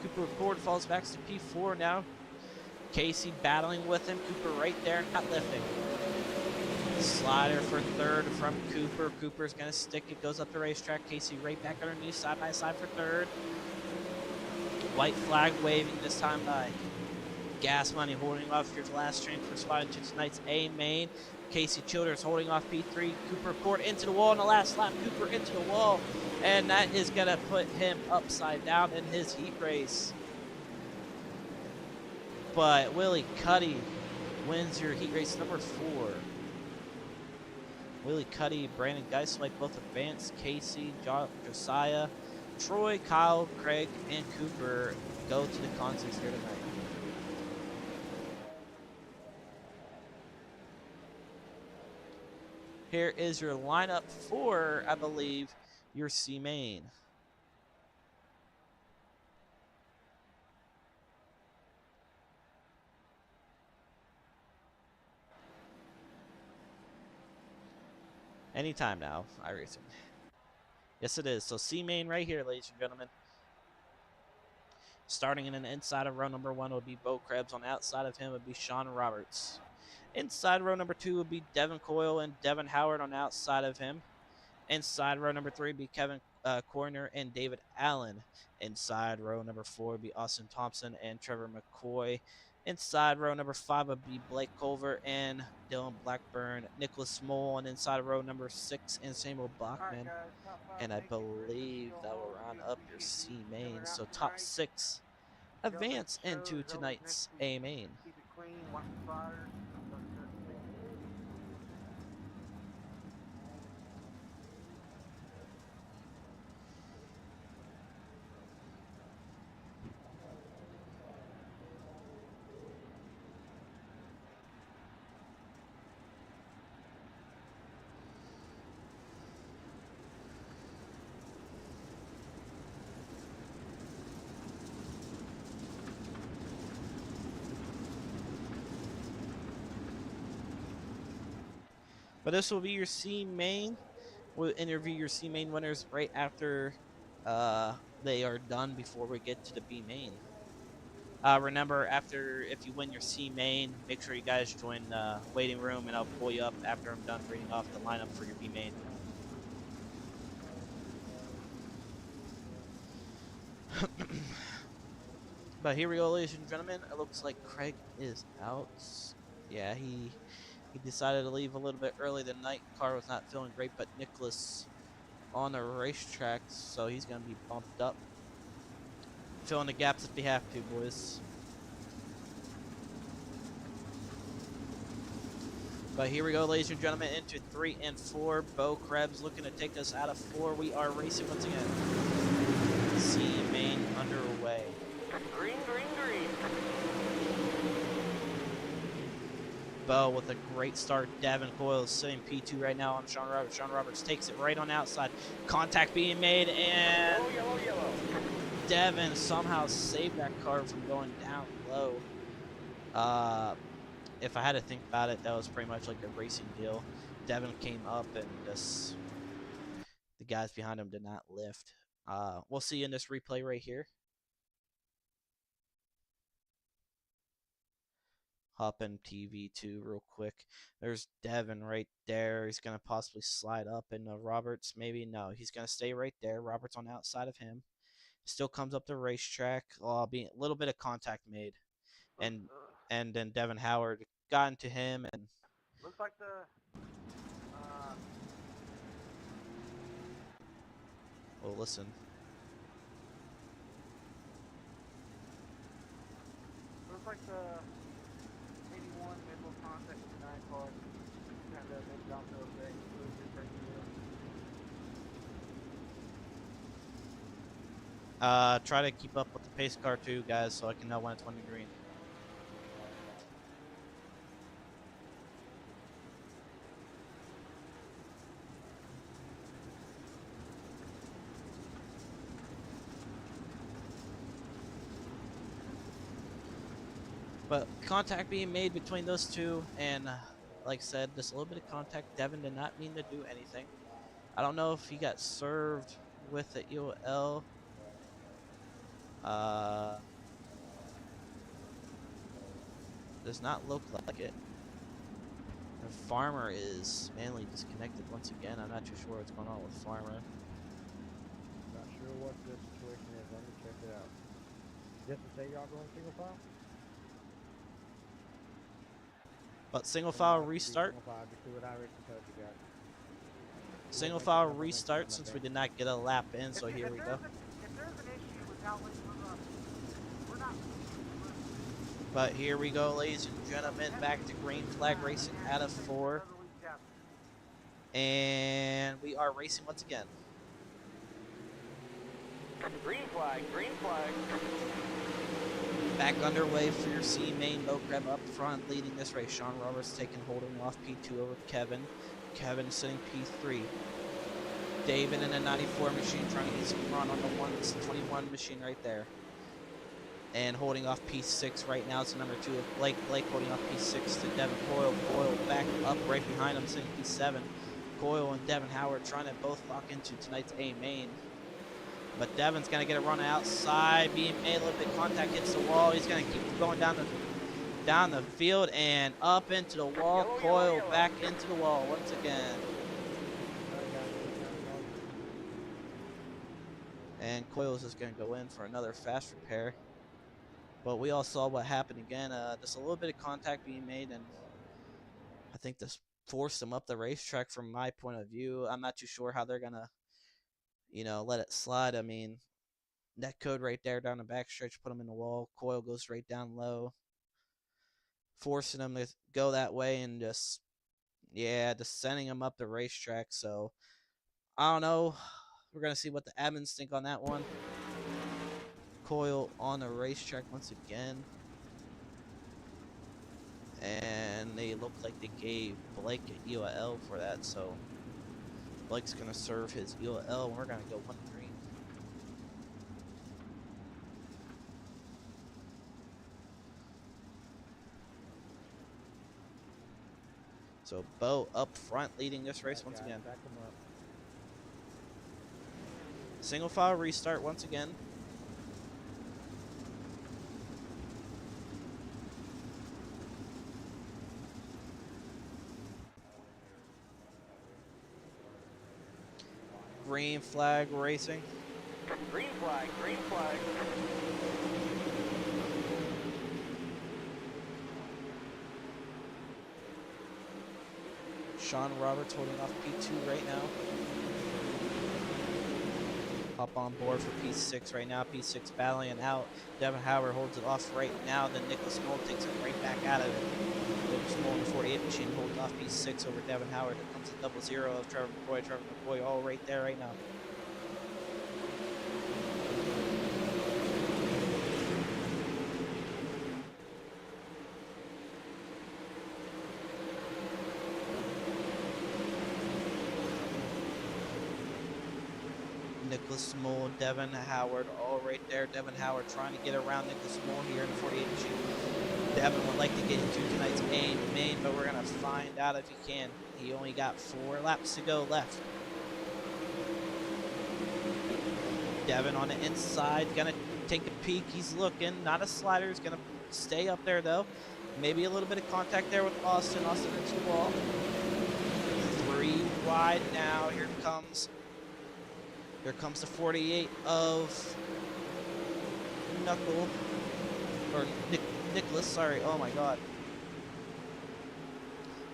Cooper Accord falls back to P4 now. Casey battling with him. Cooper right there, not lifting. Slider for third from Cooper. Cooper's going to stick it, goes up the racetrack. Casey right back underneath, side by side for third. White flag waving this time by Gas Money holding off your last train for spot into tonight's A main. Casey Childers holding off P3. Cooper Accord into the wall in the last lap. Cooper into the wall. And that is going to put him upside down in his heat race. But Willie Cuddy wins your heat race number 4. Willie Cuddy, Brandon Geisler both advanced. Casey, Josiah, Troy, Kyle, Craig, and Cooper go to the contests here tonight. Here is your lineup for, I believe, your C main. Anytime now, iRacing. Yes, it is. So C main right here, ladies and gentlemen. Starting in the inside of row number 1 would be Bo Krebs. On the outside of him would be Sean Roberts. Inside row number 2 would be Devin Coyle and Devin Howard on the outside of him. Inside row number 3 would be Kevin Corner and David Allen. Inside row number 4 would be Austin Thompson and Trevor McCoy. Inside row number 5 would be Blake Culver and Dylan Blackburn. Nicholas Mole. And inside row number 6 and Samuel Bachman. Guys, top 5, And I thank you. believe that will round up your C main. Coming out So to top right. 6 Go with advance the show, into go with tonight's next A main. Keep it clean, watch the sliders. But this will be your C main. We'll interview your C main winners right after they are done before we get to the B main. Remember, if you win your C main, make sure you guys join the waiting room, and I'll pull you up after I'm done reading off the lineup for your B main. But here we go, ladies and gentlemen. It looks like Craig is out. Yeah, he decided to leave a little bit early tonight. Car was not feeling great, but Nicholas on the racetrack, so he's going to be bumped up. Fill in the gaps if you have to, boys. But here we go, ladies and gentlemen, into 3 and 4. Bo Krebs looking to take us out of 4. We are racing once again. C main underway. Green, green, green. Bo with a great start. Devin Coyle is sitting P2 right now on Sean Roberts. Sean Roberts takes it right on the outside. Contact being made, and Yellow, yellow, yellow. Devin somehow saved that car from going down low. If I had to think about it, that was pretty much like a racing deal. Devin came up and just the guys behind him did not lift. We'll see in this replay right here. Hop in TV2 real quick. There's Devin right there. He's going to possibly slide up into Roberts. Maybe no. He's going to stay right there. Roberts on the outside of him. Still comes up the racetrack. Being a little bit of contact made. And then Devin Howard got into him. And Looks like the well, listen. looks like the 81 made a little contact with the 9 car. Kind of maybe bounced over there. He was just breaking it. Try to keep up with the pace car too, guys, so I can know when it's 20 green. But contact being made between those two, and like I said, just a little bit of contact. Devin did not mean to do anything. I don't know if he got served with the EOL. Does not look like it. And Farmer is mainly disconnected once again. I'm not too sure what's going on with Farmer. Not sure what the situation is. Let me check it out. Just to say y'all going single file? But single file restart. Single file, just do what I already told you guys. Single file restart since we did not get a lap in, so here we go. If there's an issue with how we're not. But here we go, ladies and gentlemen, back to green flag racing out of 4. And we are racing once again. Green flag, green flag. Back underway for your C main boat grab up front, leading this race. Sean Roberts taking holding off P2 over Kevin. Kevin sitting P3. David in a 94 machine trying to get some run on the 121 machine right there. And holding off P6 right now. It's number 2 of Blake. Blake holding off P6 to Devin Coyle. Coyle back up right behind him, sitting P7. Coyle and Devin Howard trying to both lock into tonight's A main. But Devin's going to get a run outside, being made a little bit of contact, hits the wall. He's going to keep going down the field and up into the wall. Coyle back into the wall once again. And Coyle's just going to go in for another fast repair. But we all saw what happened again. Just a little bit of contact being made, and I think this forced them up the racetrack from my point of view. I'm not too sure how they're going to let it slide. I mean, net code right there down the back stretch, put him in the wall. Coyle goes right down low, forcing him to go that way and just sending him up the racetrack. So, I don't know. We're going to see what the admins think on that one. Coyle on the racetrack once again. And they look like they gave Blake an EOL for that, so Blake's going to serve his EOL, and we're going to go 1 green. So Bo up front leading this race once again. Back them up. Single file restart once again. Green flag racing. Green flag, green flag. Sean Roberts holding off P2 right now. Hop on board for P6 right now. P6 battling it out. Devin Howard holds it off right now. Then Nicholas Moll takes it right back out of it. Nicholas Moll in the 48 machine holds off P6 over Devin Howard. Here comes the 0-0 of Trevor McCoy. Trevor McCoy all right there right now. Nicholas Moore, Devin Howard, all right there. Devin Howard trying to get around Nicholas Moore here in the 48 machine. Devin would like to get into tonight's main, but we're going to find out if he can. He only got 4 laps to go left. Devin on the inside, going to take a peek. He's looking, not a slider. He's going to stay up there, though. Maybe a little bit of contact there with Austin. Austin into the wall. 3 wide now. Here comes the 48 of Nicholas. Sorry. Oh my God.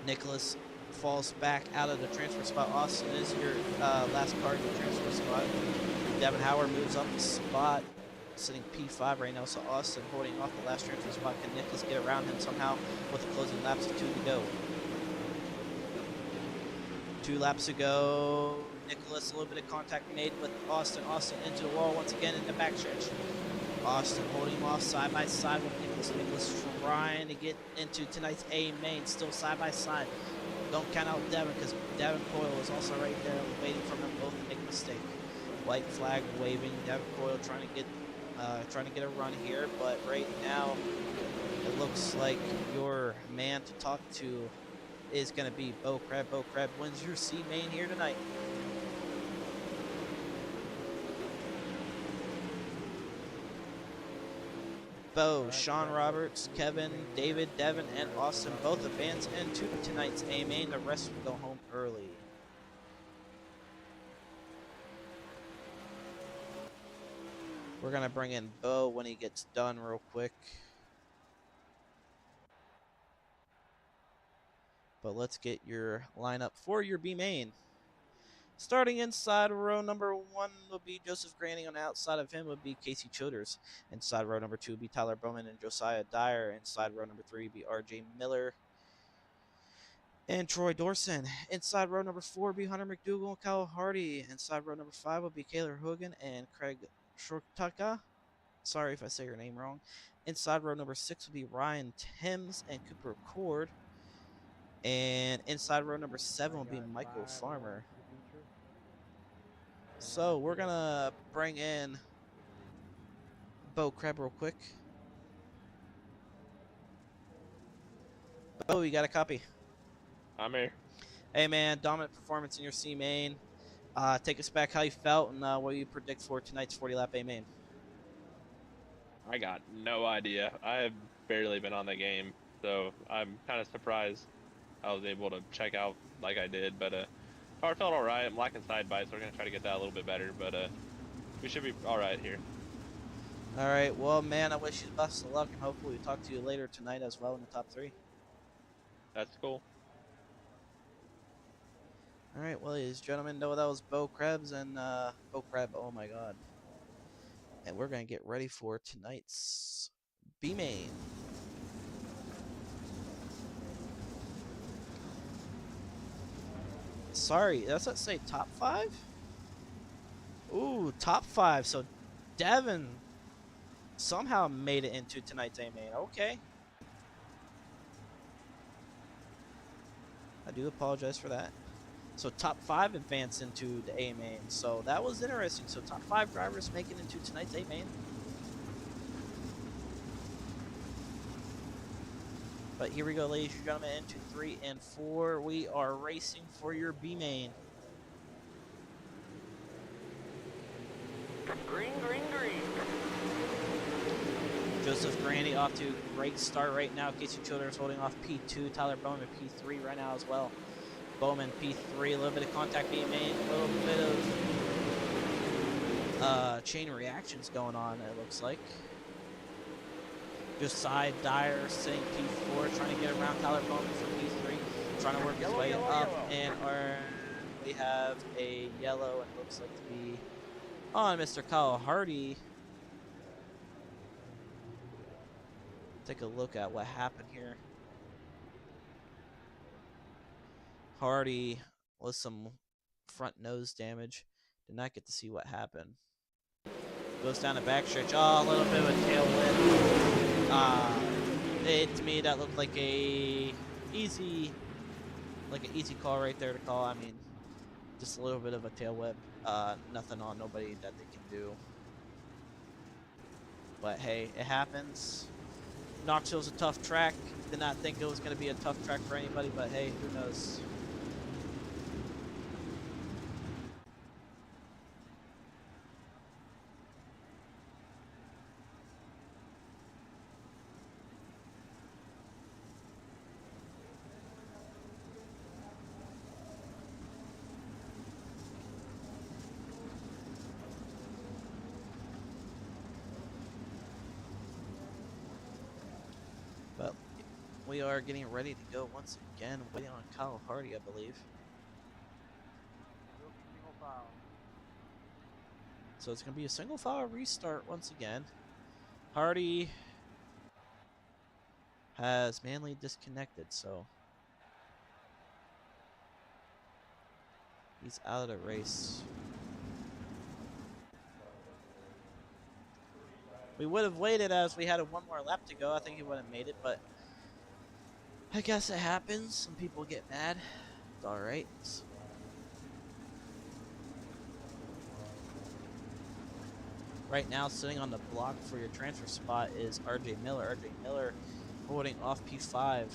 Nicholas falls back out of the transfer spot. Austin is your last car in the transfer spot. Devin Howard moves up the spot, sitting P5 right now. So Austin holding off the last transfer spot. Can Nicholas get around him somehow with the closing laps of 2 to go? 2 laps to go. Nicholas, a little bit of contact made with Austin. Austin into the wall once again in the backstretch. Austin holding him off side by side with Nicholas. Nicholas trying to get into tonight's A main, still side by side. Don't count out Devin because Devin Coyle is also right there waiting for them both to make a mistake. White flag waving. Devin Coyle trying to get a run here, but right now it looks like your man to talk to is going to be Bo Crab. Bo Crab wins your C main here tonight. Bo, Sean Roberts, Kevin, David, Devin, and Austin both advance into tonight's A main. The rest will go home early. We're going to bring in Bo when he gets done real quick. But let's get your lineup for your B main. Starting inside row number 1 will be Joseph Granny. On the outside of him would be Casey Childers. Inside row number 2 would be Tyler Bowman and Josiah Dyer. Inside row number 3 would be RJ Miller and Troy Dorson. Inside row number 4 would be Hunter McDougal and Kyle Hardy. Inside row number 5 would be Kaylor Hogan and Craig Shortaka. Sorry if I say your name wrong. Inside row number 6 would be Ryan Timms and Cooper Cord. And inside row number 7 will be Michael Farmer. So we're going to bring in Bo Crab real quick. Bo, you got a copy? I'm here. Hey, man, dominant performance in your C main. Take us back how you felt and what you predict for tonight's 40-lap A main. I got no idea. I have barely been on the game, so I'm kind of surprised I was able to check out like I did. But car felt all right. I'm lacking side bites, so we're going to try to get that a little bit better. But we should be all right here. All right. Well, man, I wish you the best of luck, and hopefully we'll talk to you later tonight as well in the top 3. That's cool. All right, well, ladies and gentlemen, that was Bo Krebs and Bo Crab. Oh my God! And we're gonna get ready for tonight's B main. Sorry, does that say top 5? Ooh, top 5. So Devin somehow made it into tonight's A main. Okay. I do apologize for that. So top 5 advance into the A main. So that was interesting. So top 5 drivers making into tonight's A main. But here we go, ladies and gentlemen, into 3 and 4. We are racing for your B main. Green, green, green. Joseph Grandy off to a great start right now. Casey Childers holding off P2. Tyler Bowman P3 right now as well. Bowman P3, a little bit of contact being made, a little bit of chain reactions going on, it looks like. Josiah Dyer sitting P4, trying to get around Tyler Bowman for P3, trying to work his way up, and we have a yellow, and it looks like to be on Mr. Kyle Hardy. Take a look at what happened here. Hardy with some front nose damage. Did not get to see what happened. Goes down the backstretch. Oh, a little bit of a tail whip. To me, that looked like an easy call right there to call. I mean, just a little bit of a tail whip. nothing on nobody that they can do. But hey, it happens. Knoxville's a tough track. Did not think it was going to be a tough track for anybody, but hey, who knows? But we are getting ready to go once again, waiting on Kyle Hardy, I believe. Will be single file. So it's going to be a single file restart once again. Hardy has manually disconnected, so he's out of the race. We would have waited as we had one more lap to go. I think he would have made it, but I guess it happens. Some people get mad. It's alright. Right now, sitting on the block for your transfer spot is RJ Miller. RJ Miller holding off P5.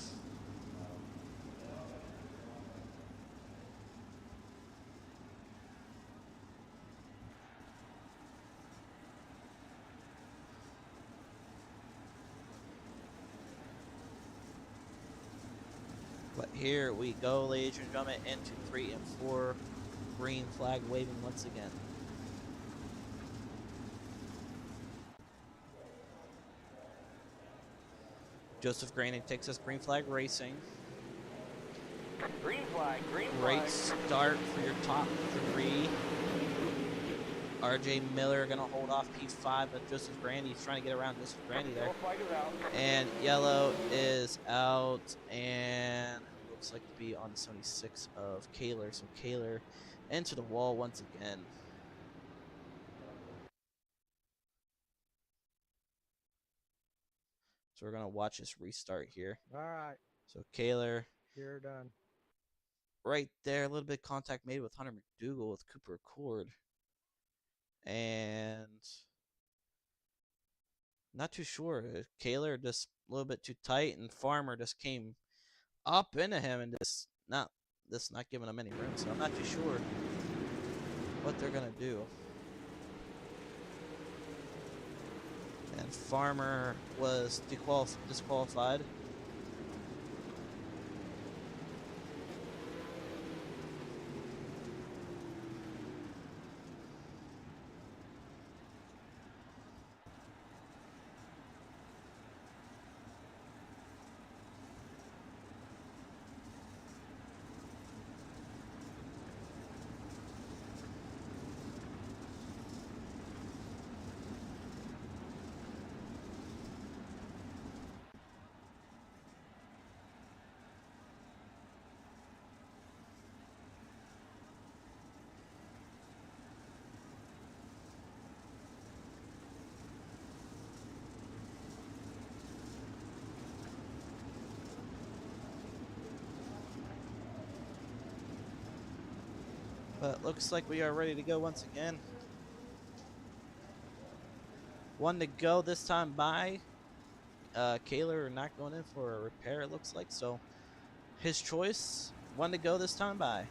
But here we go, ladies and gentlemen, into 3 and 4. Green flag waving once again. Joseph Graining takes us green flag racing. Green flag, green flag. Great start for your top 3. RJ Miller gonna hold off P5, but Joseph Grandy's trying to get around Joseph Grandy there. And yellow is out, and looks like to be on the 76 of Kaler. So Kaler into the wall once again. So we're gonna watch this restart here. All right, So Kaler you're done. right there, a little bit of contact made with Hunter McDougal with Cooper Accord. And not too sure. Kaler just a little bit too tight, and Farmer just came up into him and just not giving him any room. So I'm not too sure what they're gonna do. And Farmer was disqualified. But looks like we are ready to go once again. 1 to go this time by. Kaler not going in for a repair, it looks like. So his choice, 1 to go this time by.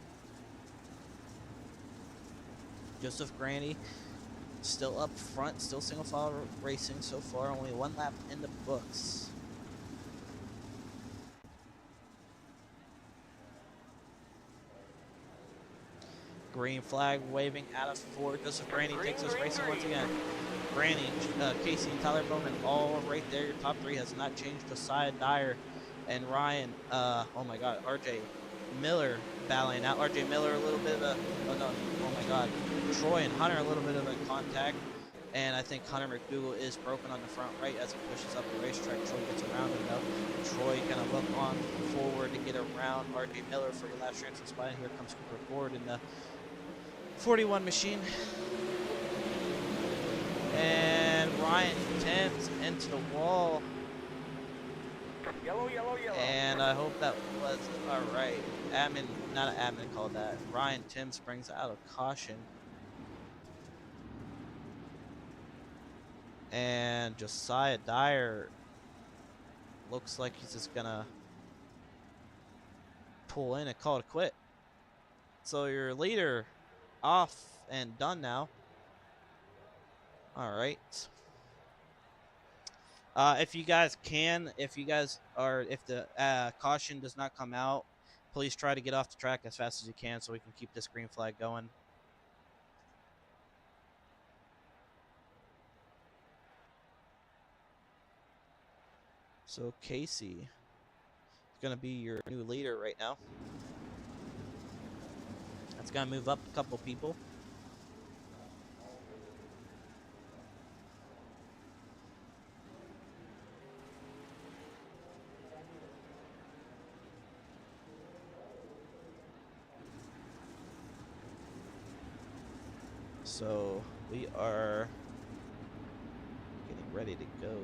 Joseph Grandy still up front, still single file racing so far. Only 1 lap in the books. Green flag waving out of 4. Joseph Grandy takes us racing once again. Grandy, Casey, and Tyler Bowman all right there. Your top 3 has not changed. Josiah Dyer and Ryan. Oh my God, RJ Miller battling out. RJ Miller a little bit of a. Oh no! Oh my God. Troy and Hunter a little bit of a contact, and I think Hunter McDougal is broken on the front right as he pushes up the racetrack. Troy gets around him though. Troy gonna look on forward to get around RJ Miller for your last transfer spot. And here comes Cooper Ford in the 41 machine. And Ryan Timms into the wall. Yellow, yellow, yellow. And I hope that was alright. Not an admin called that. Ryan Timms brings out of caution. And Josiah Dyer looks like he's just gonna pull in and call it a quit. So your leader off and done now. All right. If you guys can, if the caution does not come out, please try to get off the track as fast as you can so we can keep this green flag going. So Casey is going to be your new leader right now. That's going to move up a couple people. So we are getting ready to go.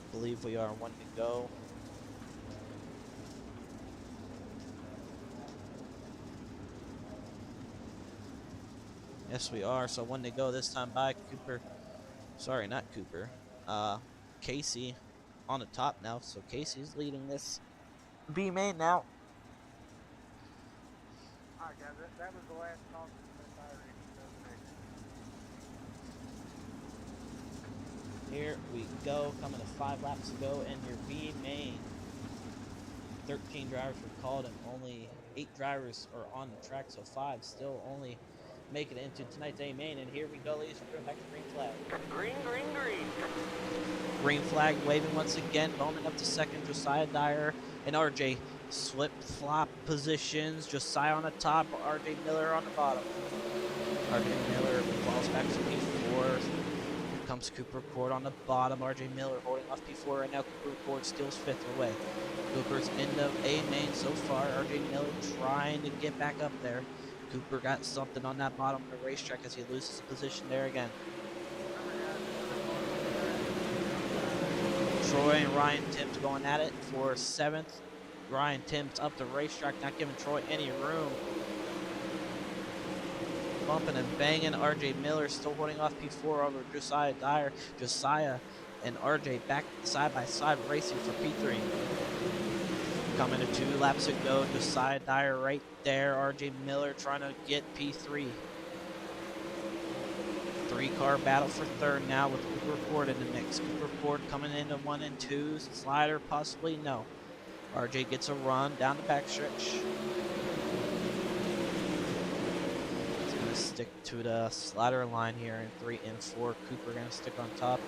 I believe we are one to go. Yes, we are. So one to go this time by Cooper. Sorry, not Cooper. Casey on the top now. So Casey's leading this B main now. Alright, guys, that was the last call for the fire rating. Here we go. Coming to 5 laps to go in your B main. 13 drivers were called and only 8 drivers are on the track. So 5 still only make it into tonight's A main. And here we go, ladies and gentlemen, back to green flag. Green, green, green. Green flag waving once again. Bowman up to second. Josiah Dyer and RJ flip flop positions. Josiah on the top. RJ Miller on the bottom. RJ Miller falls back to P4. Here comes Cooper Court on the bottom. RJ Miller holding off P4 right now. Cooper Court steals 5th away. Cooper's end of A main so far. RJ Miller trying to get back up there. Cooper got something on that bottom of the racetrack as he loses position there again. Troy and Ryan Timms going at it for 7th. Ryan Timms up the racetrack, not giving Troy any room. Bumping and banging. RJ Miller still holding off P4 over Josiah Dyer. Josiah and RJ back side by side racing for P3. Coming to 2 laps to go. Josiah Dyer right there. RJ Miller trying to get P3. 3-car battle for 3rd now with Cooper Court in the mix. Cooper Court coming into 1 and 2. Slider possibly, no. RJ gets a run down the backstretch. He's going to stick to the slider line here in 3 and 4. Cooper going to stick on top.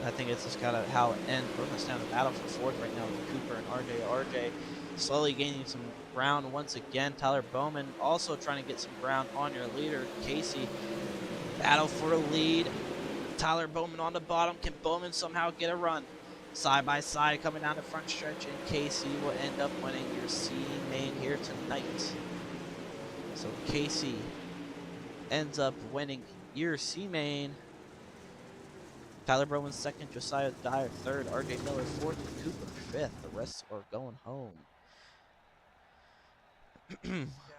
I think it's just kind of how it ends. We're going to stand the battle for 4th right now with Cooper and RJ. RJ slowly gaining some ground once again. Tyler Bowman also trying to get some ground on your leader, Casey. Battle for the lead. Tyler Bowman on the bottom. Can Bowman somehow get a run? Side by side coming down the front stretch, and Casey will end up winning your C main here tonight. So Casey ends up winning your C main. Tyler Bowman 2nd, Josiah Dyer 3rd, RJ Miller 4th, and Cooper 5th. The rest are going home.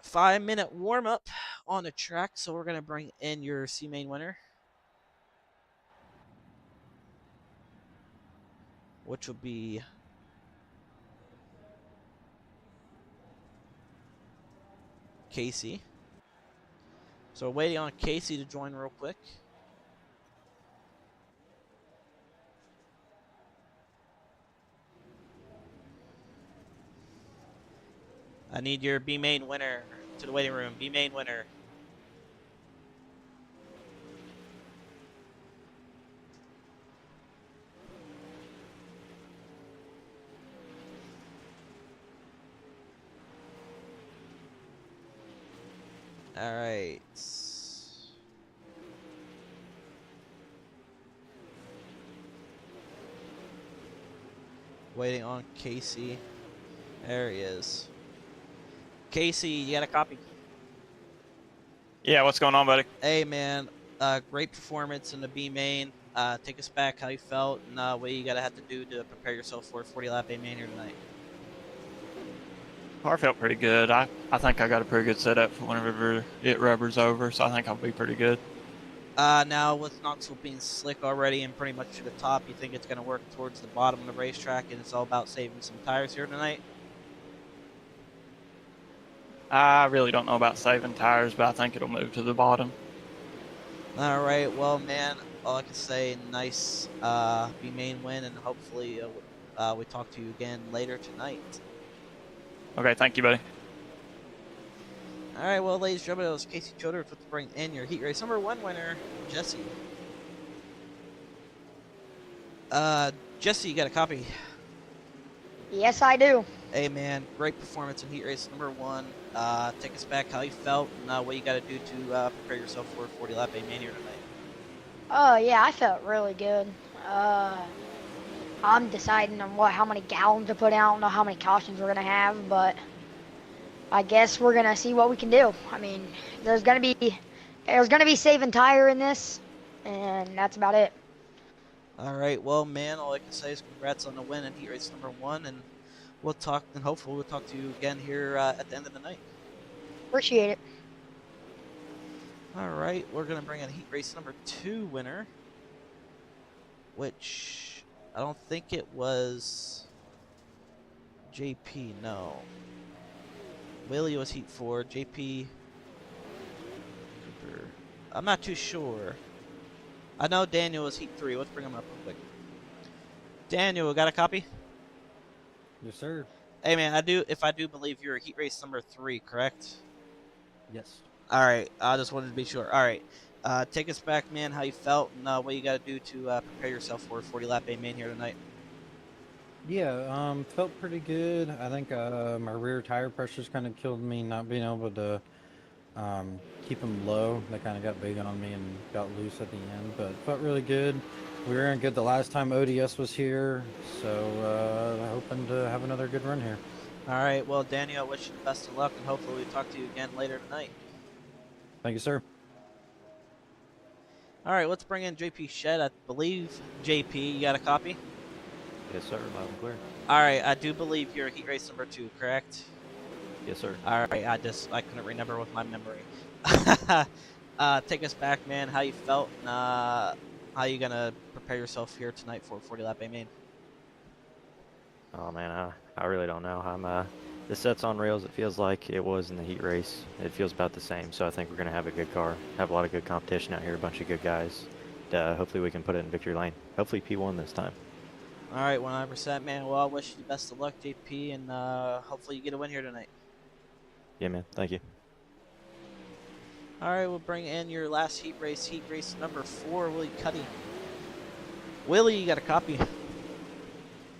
5-minute warm-up on the track, so we're going to bring in your C main winner, which will be Casey. So waiting on Casey to join real quick. I need your B main winner to the waiting room. B main winner. All right. Waiting on Casey. There he is. Casey, you got a copy? Yeah, what's going on, buddy? Hey, man. Great performance in the B main. Take us back how you felt and what you gotta have to do to prepare yourself for a 40 lap A main here tonight. Car felt pretty good. I think I got a pretty good setup for whenever it rubbers over, so I think I'll be pretty good. Now with Knoxville being slick already and pretty much to the top, you think it's going to work towards the bottom of the racetrack and it's all about saving some tires here tonight? I really don't know about saving tires, but I think it'll move to the bottom. All right, well, man, all I can say, nice B main win, and hopefully we talk to you again later tonight. Okay, thank you, buddy. All right, well, ladies and gentlemen, it was Casey Choders with to bring in your heat race number 1 winner, Jesse. Jesse, you got a copy? Yes, I do. Hey, man, great performance in heat race number 1. Take us back how you felt and what you got to do to prepare yourself for a 40 lap A main here tonight. Oh, yeah, I felt really good. I'm deciding on how many gallons to put out. I don't know how many cautions we're gonna have, but I guess we're gonna see what we can do. I mean, there's gonna be saving tire in this, and that's about it. All right, well, man, all I can say is congrats on the win in heat race number 1, and we'll talk, and hopefully we'll talk to you again here at the end of the night. Appreciate it. All right, we're gonna bring in heat race number 2 winner, which I don't think it was JP. No, Willie was heat 4. JP Cooper. I'm not too sure. I know Daniel was heat 3. Let's bring him up real quick. Daniel, got a copy? Yes, sir. Hey, man, if I do believe you're heat race number 3, correct? Yes. All right, I just wanted to be sure. All right, take us back, man, how you felt and what you got to do to prepare yourself for a 40 lap A main here tonight. Yeah, felt pretty good. I think my rear tire pressures kind of killed me not being able to keep them low. They kind of got big on me and got loose at the end, but felt really good. We were in good the last time ODS was here, so hoping to have another good run here. All right, well, Daniel, I wish you the best of luck, and hopefully we talk to you again later tonight. Thank you, sir. All right, let's bring in JP Shed. I believe, JP, you got a copy? Yes, sir. Loud and clear. All right, I do believe you're heat race number 2, correct? Yes, sir. All right, I couldn't remember with my memory. Take us back, man, how you felt, and how you gonna prepare yourself here tonight for a 40 lap A main? Oh man, I really don't know. The set's on rails. It feels like it was in the heat race. It feels about the same. So I think we're gonna have a good car. Have a lot of good competition out here. A bunch of good guys. Hopefully we can put it in victory lane. Hopefully P1 this time. All right, 100%, man. Well, I wish you the best of luck, JP, and hopefully you get a win here tonight. Yeah, man. Thank you. All right, we'll bring in your last heat race number 4, Willie Cuddy. Willie, you got a copy?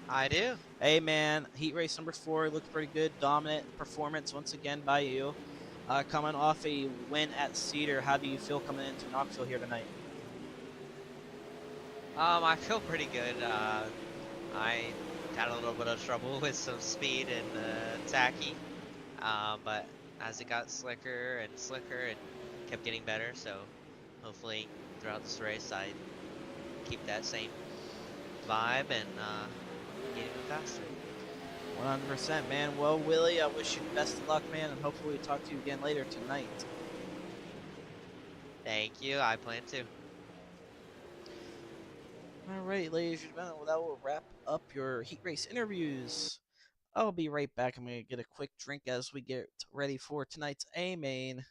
I do. Hey, man, heat race number 4 looked pretty good. Dominant performance once again by you. Coming off a win at Cedar, how do you feel coming into Knoxville here tonight? I feel pretty good. I had a little bit of trouble with some speed and tacky, but as it got slicker and slicker, it kept getting better. So hopefully throughout this race, I keep that same vibe and get even faster. 100%, man. Well, Willie, I wish you the best of luck, man, and hopefully we talk to you again later tonight. Thank you. I plan to. All right, ladies and gentlemen, well, that will wrap up your heat race interviews. I'll be right back. I'm going to get a quick drink as we get ready for tonight's A main.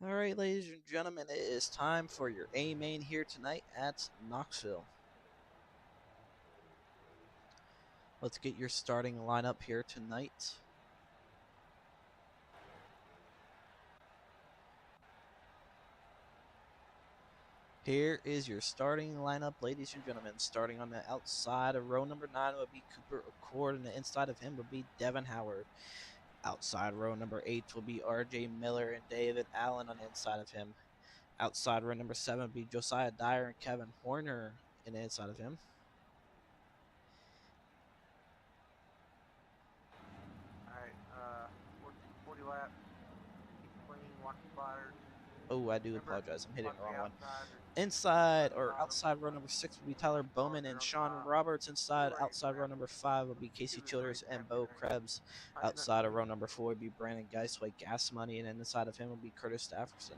All right, ladies and gentlemen, it is time for your A main here tonight at Knoxville. Let's get your starting lineup here tonight. Here is your starting lineup, ladies and gentlemen. Starting on the outside of row number 9 would be Cooper Accord, and the inside of him would be Devin Howard. Outside row number 8 will be RJ Miller and David Allen on the inside of him. Outside row number 7 would be Josiah Dyer and Kevin Horner in the inside of him. Alright, 40 laps. Keep clean, watch the fires. Oh, I do Remember, apologize. I'm hitting watch the wrong the one. outside. Inside or outside row number 6 will be Tyler Bowman and Sean Roberts. Outside row number 5 will be Casey Childers and Bo Krebs. Outside of row number 4 will be Brandon Geisway Gas Money, and inside of him will be Curtis Stafferson.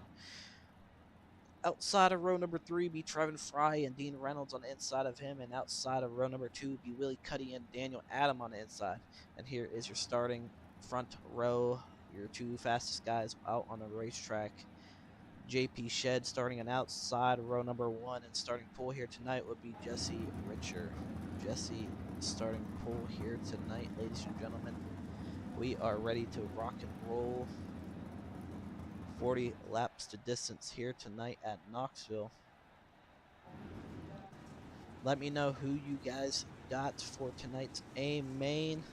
Outside of row number 3 will be Trevin Fry and Dean Reynolds on the inside of him, and outside of row number 2 will be Willie Cuddy and Daniel Adam on the inside. And here is your starting front row, your 2 fastest guys out on the racetrack. JP Shed starting on outside row number 1, and starting pole here tonight would be Jesse Richer. Jesse starting pole here tonight, ladies and gentlemen. We are ready to rock and roll. 40 laps to distance here tonight at Knoxville. Let me know who you guys got for tonight's A main.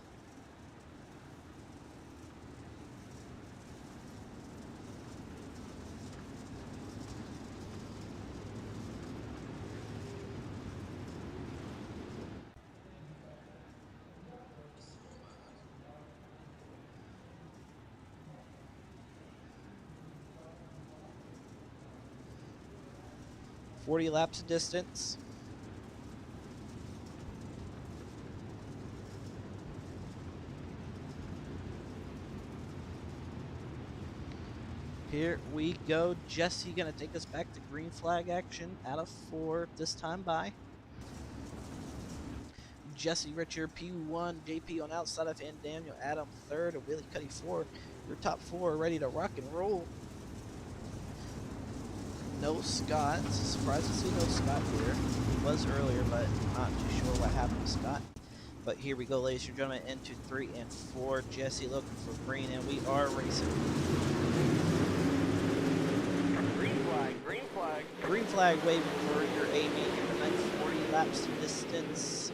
.40 laps of distance. Here we go. Jesse gonna take us back to green flag action out of 4 this time by. Jesse Richer P1, JP on outside of him, Daniel Adam 3rd, and Willie Cuddy 4. Your top 4 are ready to rock and roll. No Scott. Surprised to see no Scott here. He was earlier, but not too sure what happened to Scott. But here we go, ladies and gentlemen, into 3 and 4. Jesse looking for green, and we are racing. Green flag, green flag. Green flag waving for your A main here tonight. 40 laps to distance.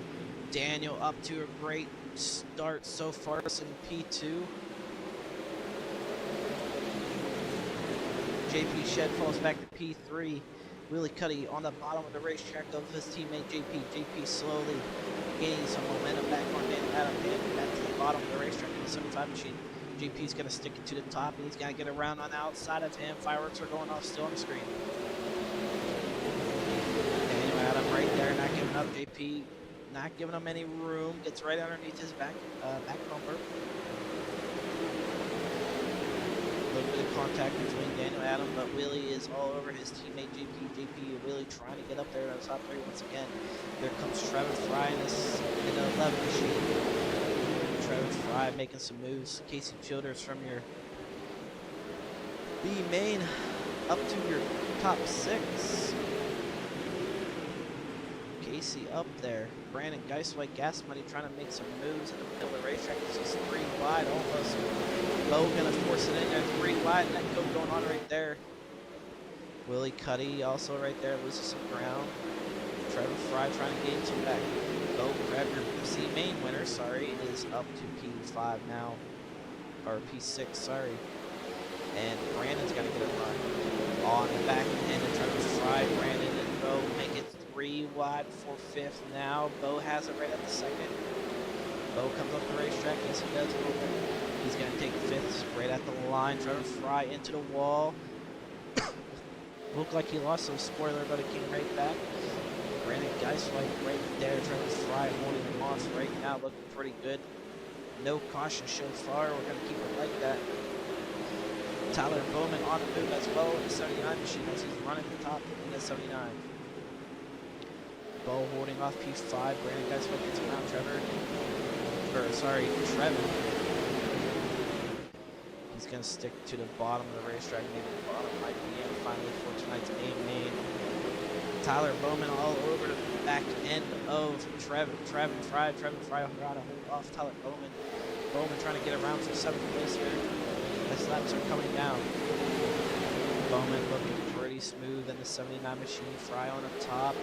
Daniel up to a great start so far in P2. JP Shed falls back to P3. Willie Cuddy on the bottom of the racetrack of his teammate JP. JP slowly gaining some momentum back on Adam and back to the bottom of the racetrack in the 75 machine. JP's going to stick it to the top, and he's going to get around on the outside of him. Fireworks are going off still on the screen. Daniel Adam right there, not giving up. JP not giving him any room. Gets right underneath his back bumper. A little bit of contact between Daniel Adam, but Willie is all over his teammate JP. JP and Willie trying to get up there on the top 3 once again. There comes Trevor Fry in the 11 machine. Trevor Fry making some moves. Casey Childers from your B main up to your top 6. Casey up there. Brandon Geisway Gas Money trying to make some moves in the middle of the racetrack. It's just 3 wide almost. Bo gonna force it in there, 3 wide, and that code going on right there. Willie Cuddy also right there loses some ground. Trevor Fry trying to gain some back. Bo Krebs, your C main winner, sorry, is up to P5 now, or P6, sorry. And Brandon's gonna get a run on the back end of Trevor Fry. Brandon and Bo make it 3 wide for 5th now. Bo has it right at the 2nd. Bo comes up the racetrack, yes he does a little bit. He's going to take 5th right at the line. Trevor Fry into the wall. Looked like he lost some spoiler, but it came right back. Brandon Geisway right there. Trevor Fry holding him off right now, looking pretty good. No caution so far. We're going to keep it like that. Tyler Bowman on the move as well in the 79 machine as he's running the top in the 79. Bo holding off P5. Brandon Geisway gets around Trevor. Trevin. He's going to stick to the bottom of the racetrack. Maybe the bottom might be in finally for tonight's A main. Tyler Bowman all over the back end of Trevin Fry. Trevin Fry got to hold off Tyler Bowman. Bowman trying to get around for 7th place here as laps are coming down. Bowman looking pretty smooth in the 79 machine. Fry on the top.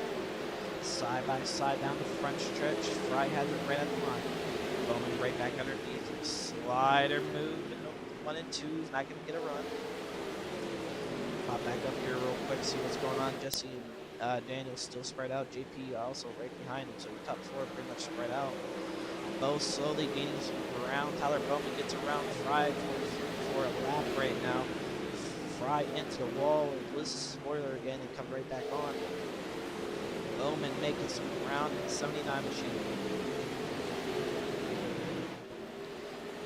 Side by side down the front stretch. Fry has it right at the line. Bowman right back underneath. Slider move. 1 and 2 is not going to get a run. Pop back up here real quick, see what's going on. Jesse and Daniel still spread out. JP also right behind him, so the top 4 pretty much spread out. Both slowly gaining some ground. Tyler Bowman gets around Fry for a lap right now. Fry into the wall. This spoiler again and come right back on. Bowman making some ground in the 79 machine.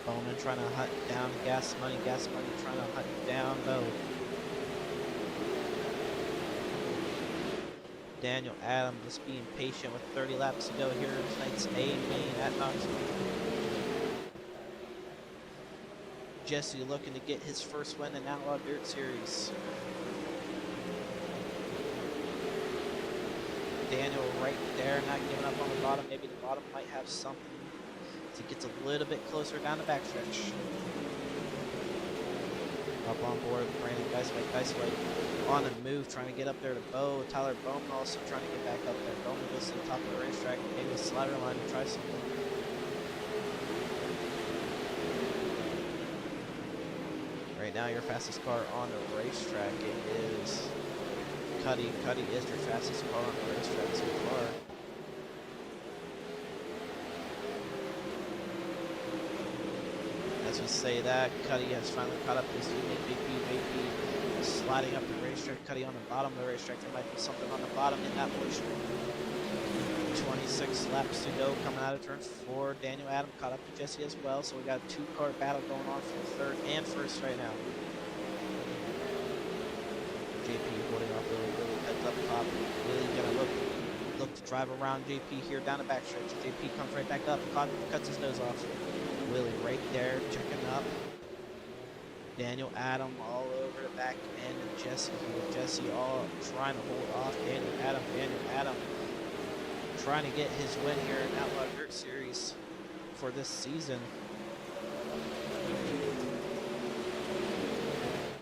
Bowman trying to hunt down Gas Money trying to hunt down Bo. Daniel Adams just being patient with 30 laps to go here in tonight's A main at Knoxville. Jesse looking to get his first win in Outlaw Dirt Series. Daniel right there, not giving up on the bottom. Maybe the bottom might have something. He gets a little bit closer down the backstretch. Up on board with Brandon Geisway on the move, trying to get up there to Bo. Tyler Bowman also trying to get back up there. Bowman goes to the top of the racetrack, maybe a slider line to try something. Right now, your fastest car on the racetrack, it is Cuddy. Cuddy is your fastest car on the racetrack so far. As we say that, Cuddy has finally caught up to his teammate JP. is sliding up the racetrack. Cuddy on the bottom of the racetrack. There might be something on the bottom in that portion. 26 laps to go coming out of turn 4. Daniel Adams caught up to Jesse as well. So we got a 2-car battle going on for 3rd and 1st right now. JP holding off Willie heads up top. Willie gonna look to drive around JP here down the backstretch. JP comes right back up, cuts his nose off. Willie right there, checking up. Daniel Adams all over the back end of Jesse here. Jesse all trying to hold off Daniel Adams. Daniel Adams trying to get his win here in Outlaw Dirt Series for this season.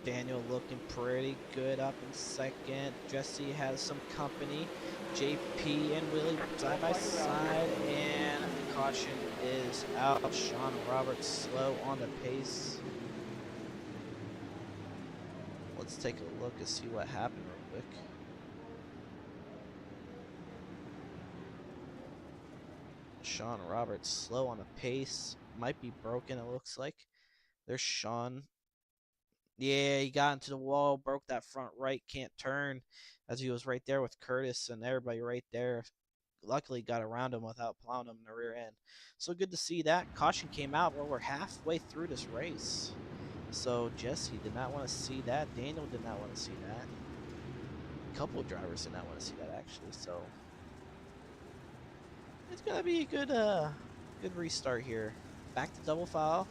Daniel looking pretty good up in 2nd. Jesse has some company. JP and Willie side by side, and caution is out. Sean Roberts slow on the pace. Let's take a look and see what happened real quick. Sean Roberts slow on the pace. Might be broken, it looks like. There's Sean. Yeah, he got into the wall, broke that front right, can't turn, as he was right there with Curtis and everybody right there. Luckily got around him without plowing him in the rear end. So good to see that. Caution came out. Well, we're halfway through this race. So Jesse did not want to see that. Daniel did not want to see that. A couple of drivers did not want to see that, actually. So it's going to be a good restart here. Back to double file.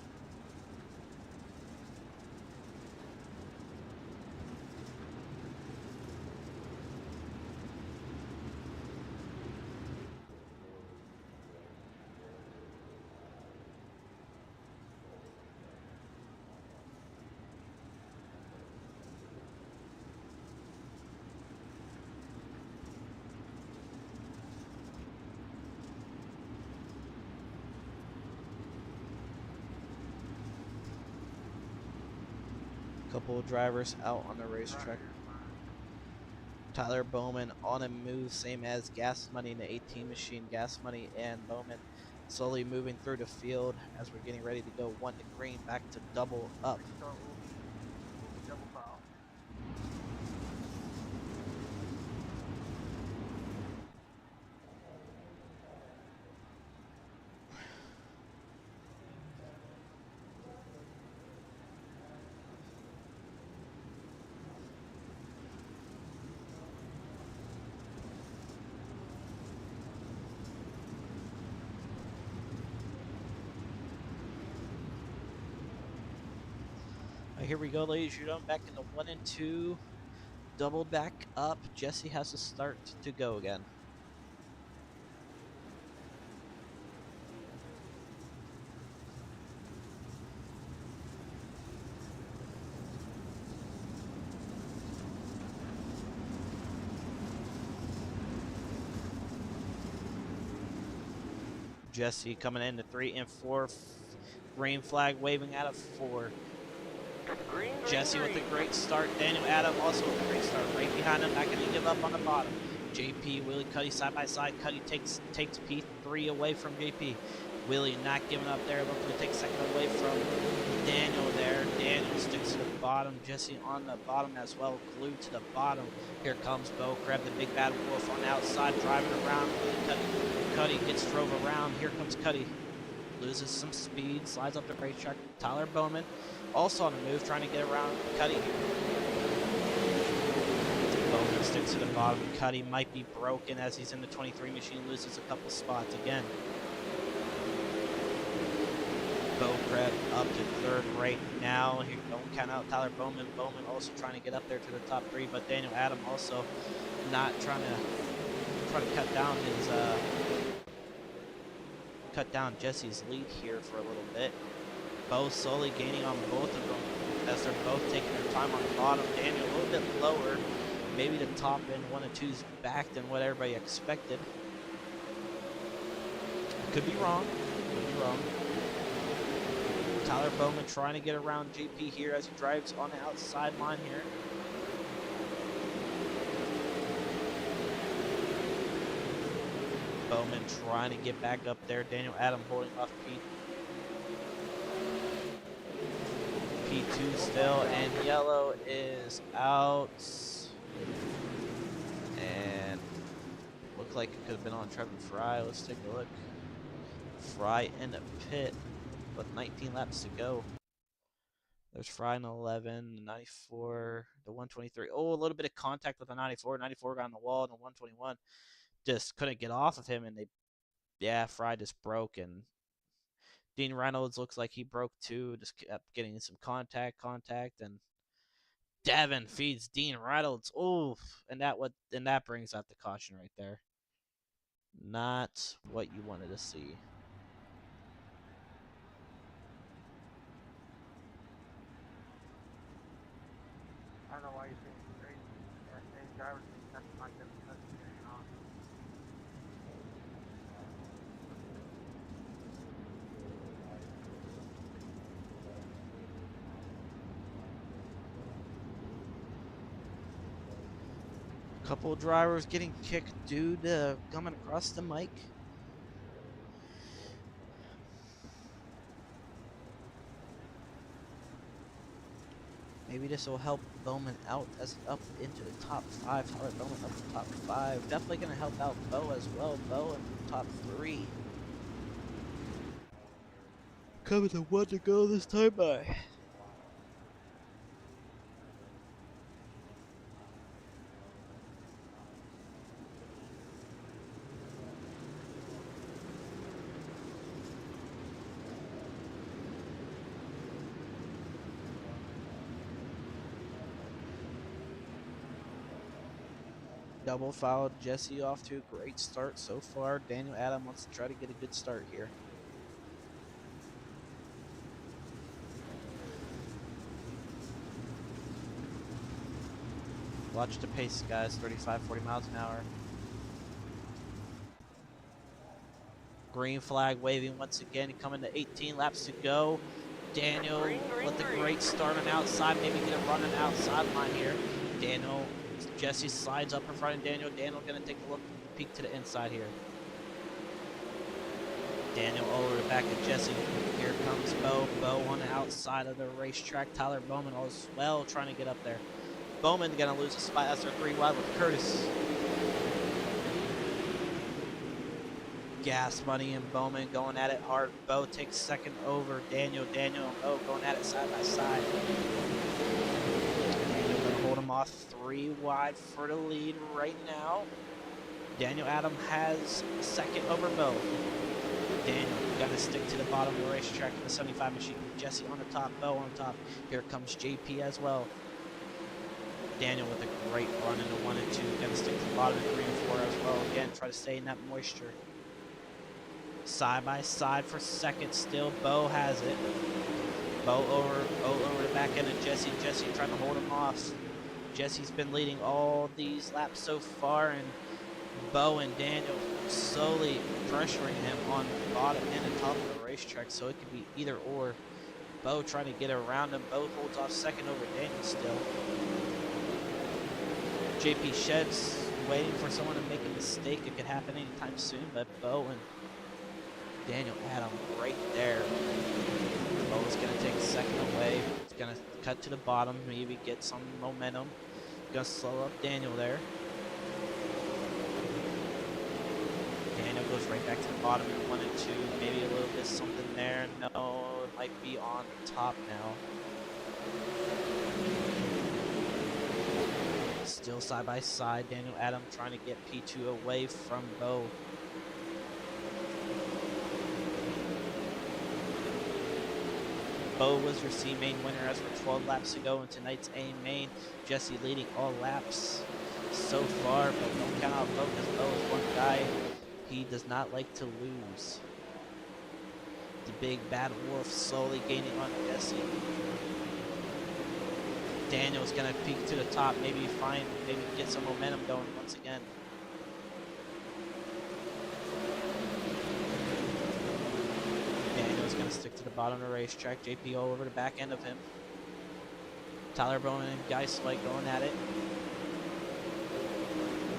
Couple of drivers out on the racetrack. Tyler Bowman on a move, same as Gas Money in the 18 machine. Gas Money and Bowman slowly moving through the field as we're getting ready to go 1 to green, back to double up. Double foul. Here we go, ladies and gentlemen, back into 1 and 2. Doubled back up. Jesse has to start to go again. Jesse coming into 3 and 4. Green flag waving out of 4. Jesse with a great start. Daniel Adam also with a great start. Right behind him, not going to give up on the bottom. JP, Willie, Cuddy side by side. Cuddy takes P3 away from JP. Willie not giving up there, looking to take second away from Daniel there. Daniel sticks to the bottom. Jesse on the bottom as well, glued to the bottom. Here comes Bo. Grab the big bad wolf on the outside, driving around. Cuddy gets drove around. Here comes Cuddy. Loses some speed, slides up the racetrack. Tyler Bowman also on the move, trying to get around Cuddy here. Bowman sticks to the bottom. Cuddy might be broken as he's in the 23 machine, loses a couple spots again. Bo Crab up to third right now. Here, don't count out Tyler Bowman. Bowman also trying to get up there to the top 3, but Daniel Adam also not trying to cut down his Jesse's lead here for a little bit. Bo slowly gaining on both of them as they're both taking their time on the bottom. Daniel a little bit lower, maybe the top end 1 and 2's back than what everybody expected. Could be wrong. Tyler Bowman trying to get around JP here as he drives on the outside line here. Bowman trying to get back up there. Daniel Adam holding off P2 still, and yellow is out. And looked like it could have been on Trevor Fry. Let's take a look. Fry in the pit with 19 laps to go. There's Fry in the 11, the 94, the 123. Oh, a little bit of contact with the 94. 94 got on the wall, and the 121 just couldn't get off of him, and Fry just broke, and Dean Reynolds looks like he broke too, just kept getting some contact, and Devin feeds Dean Reynolds. Oof, and that brings out the caution right there. Not what you wanted to see. I don't know why you're saying it's crazy. Any drivers think nothing like that because it's carrying on. Couple of drivers getting kicked due to coming across the mic. Maybe this will help Bowman out as up into the top 5. Tyler Bowman up to the top 5. Definitely going to help out Bo as well. Bo in the top 3. Coming to 1 to go this time by. Double fouled Jesse off to a great start so far. Daniel Adam wants to try to get a good start here. Watch the pace, guys. 35, 40 miles an hour. Green flag waving once again. Coming to 18 laps to go. Daniel with a great start on the outside. Maybe get a run on the outside line here. Jesse slides up in front of Daniel. Daniel gonna take a look, peek to the inside here. Daniel over the back of Jesse. Here comes Bo. Bo on the outside of the racetrack. Tyler Bowman as well trying to get up there. Bowman gonna lose a spot. That's their 3 wide with Curtis. Gas Money and Bowman going at it hard. Bo takes second over Daniel. Daniel and Bo going at it side by side. Daniel gonna hold him off 3 wide for the lead right now. Daniel Adam has second over Bo. Daniel got to stick to the bottom of the racetrack in the 75 machine. Jesse on the top, Bo on top. Here comes JP as well. Daniel with a great run into 1 and 2. Got to stick to the bottom of 3 and 4 as well. Again, try to stay in that moisture. Side by side for second still. Bo has it. Bo over the back end of Jesse. Jesse trying to hold him off. Jesse's been leading all these laps so far, and Bo and Daniel slowly pressuring him on the bottom and the top of the racetrack, so it could be either or. Bo trying to get around him. Bo holds off second over Daniel still. JP Shed's waiting for someone to make a mistake. It could happen anytime soon, but Bo and Daniel had him right there. Bo is going to take a second away. He's going to cut to the bottom, maybe get some momentum. Going to slow up Daniel there. Daniel goes right back to the bottom in 1 and 2. Maybe a little bit something there. No, it might be on top now. Still side by side. Daniel Adam trying to get P2 away from Bo. Bo was your C main winner as for 12 laps ago in tonight's A main. Jesse leading all laps so far, but don't count out Bo because Bo is one guy. He does not like to lose. The big bad wolf slowly gaining on Jesse. Daniel's gonna peek to the top, maybe get some momentum going once again. Daniel's gonna stick to the bottom of the racetrack. JP all over the back end of him. Tyler Bowman and Geist like going at it.